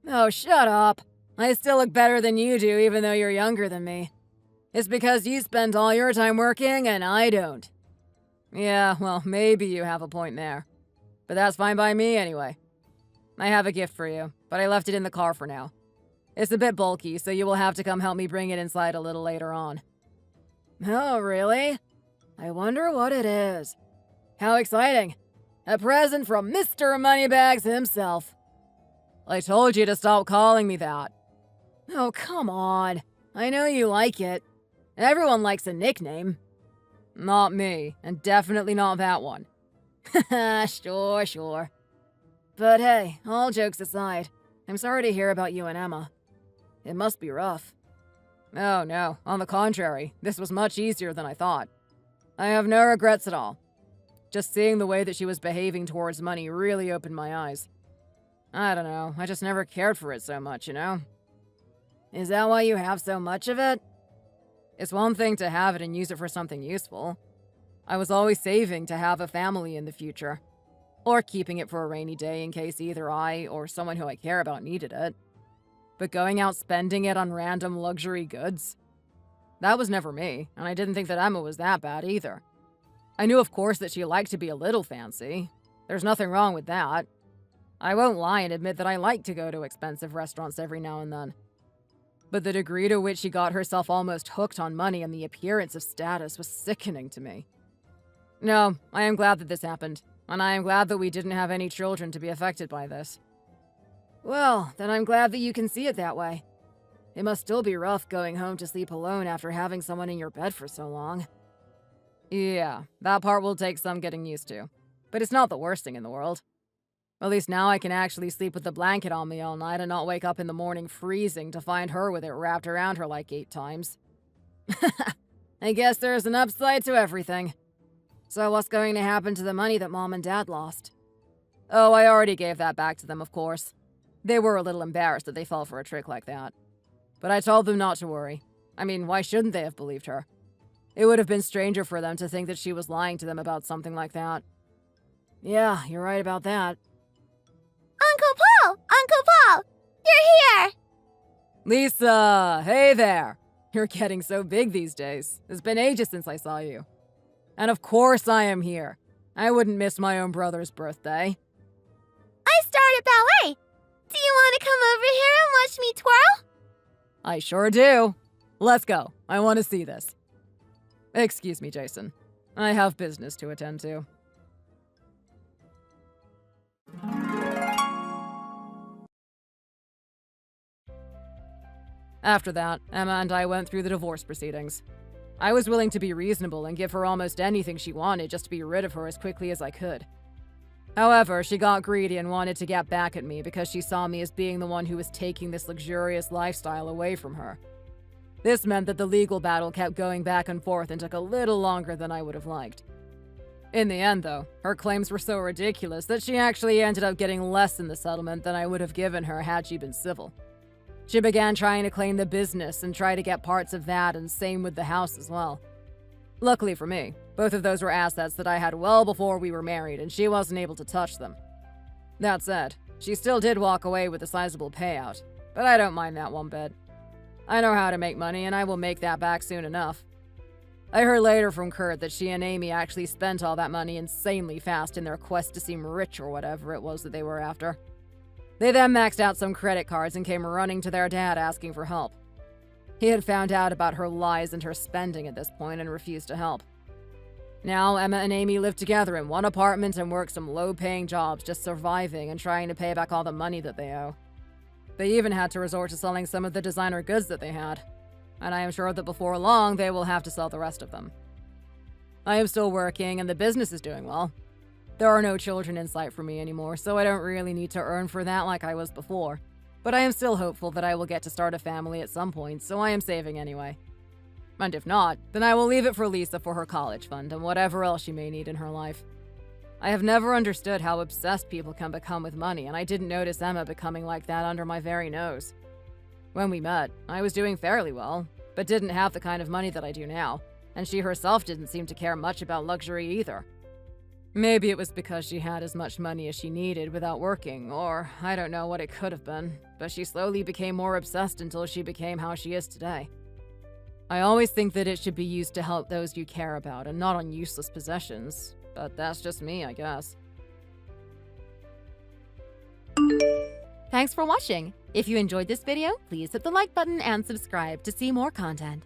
Oh, shut up. I still look better than you do, even though you're younger than me. It's because you spend all your time working and I don't. Yeah, well, maybe you have a point there. But that's fine by me anyway. I have a gift for you, but I left it in the car for now. It's a bit bulky, so you will have to come help me bring it inside a little later on. Oh, really? I wonder what it is. How exciting. A present from Mr. Moneybags himself. I told you to stop calling me that. Oh, come on. I know you like it. Everyone likes a nickname. Not me, and definitely not that one. Haha, sure. But hey, all jokes aside, I'm sorry to hear about you and Emma. It must be rough. Oh no, on the contrary, this was much easier than I thought. I have no regrets at all. Just seeing the way that she was behaving towards money really opened my eyes. I don't know, I just never cared for it so much, you know? Is that why you have so much of it? It's one thing to have it and use it for something useful. I was always saving to have a family in the future. Or keeping it for a rainy day in case either I or someone who I care about needed it. But going out spending it on random luxury goods? That was never me, and I didn't think that Emma was that bad either. I knew, of course, that she liked to be a little fancy. There's nothing wrong with that. I won't lie and admit that I like to go to expensive restaurants every now and then. But the degree to which she got herself almost hooked on money and the appearance of status was sickening to me. No, I am glad that this happened, and I am glad that we didn't have any children to be affected by this. Well, then I'm glad that you can see it that way. It must still be rough going home to sleep alone after having someone in your bed for so long. Yeah, that part will take some getting used to. But it's not the worst thing in the world. At least now I can actually sleep with the blanket on me all night and not wake up in the morning freezing to find her with it wrapped around her like 8 times. I guess there's an upside to everything. So what's going to happen to the money that Mom and Dad lost? Oh, I already gave that back to them, of course. They were a little embarrassed that they fell for a trick like that. But I told them not to worry. I mean, why shouldn't they have believed her? It would have been stranger for them to think that she was lying to them about something like that. Yeah, you're right about that. Uncle Paul! Uncle Paul! You're here! Lisa! Hey there! You're getting so big these days. It's been ages since I saw you. And of course I am here. I wouldn't miss my own brother's birthday. I started ballet! Do you want to come over here and watch me twirl? I sure do. Let's go. I want to see this. Excuse me, Jason. I have business to attend to. After that, Emma and I went through the divorce proceedings. I was willing to be reasonable and give her almost anything she wanted just to be rid of her as quickly as I could. However, she got greedy and wanted to get back at me because she saw me as being the one who was taking this luxurious lifestyle away from her. This meant that the legal battle kept going back and forth and took a little longer than I would have liked. In the end, though, her claims were so ridiculous that she actually ended up getting less in the settlement than I would have given her had she been civil. She began trying to claim the business and try to get parts of that, and same with the house as well. Luckily for me, both of those were assets that I had well before we were married, and she wasn't able to touch them. That said, she still did walk away with a sizable payout, but I don't mind that one bit. I know how to make money, and I will make that back soon enough. I heard later from Kurt that she and Amy actually spent all that money insanely fast in their quest to seem rich or whatever it was that they were after. They then maxed out some credit cards and came running to their dad asking for help. He had found out about her lies and her spending at this point and refused to help. Now, Emma and Amy live together in one apartment and work some low-paying jobs, just surviving and trying to pay back all the money that they owe. They even had to resort to selling some of the designer goods that they had, and I am sure that before long they will have to sell the rest of them. I am still working and the business is doing well. There are no children in sight for me anymore, so I don't really need to earn for that like I was before. But I am still hopeful that I will get to start a family at some point, so I am saving anyway. And if not, then I will leave it for Lisa for her college fund and whatever else she may need in her life. I have never understood how obsessed people can become with money, and I didn't notice Emma becoming like that under my very nose. When we met, I was doing fairly well, but didn't have the kind of money that I do now, and she herself didn't seem to care much about luxury either. Maybe it was because she had as much money as she needed without working, or I don't know what it could have been, but she slowly became more obsessed until she became how she is today. I always think that it should be used to help those you care about and not on useless possessions, but that's just me, I guess. Thanks for watching. If you enjoyed this video, please hit the like button and subscribe to see more content.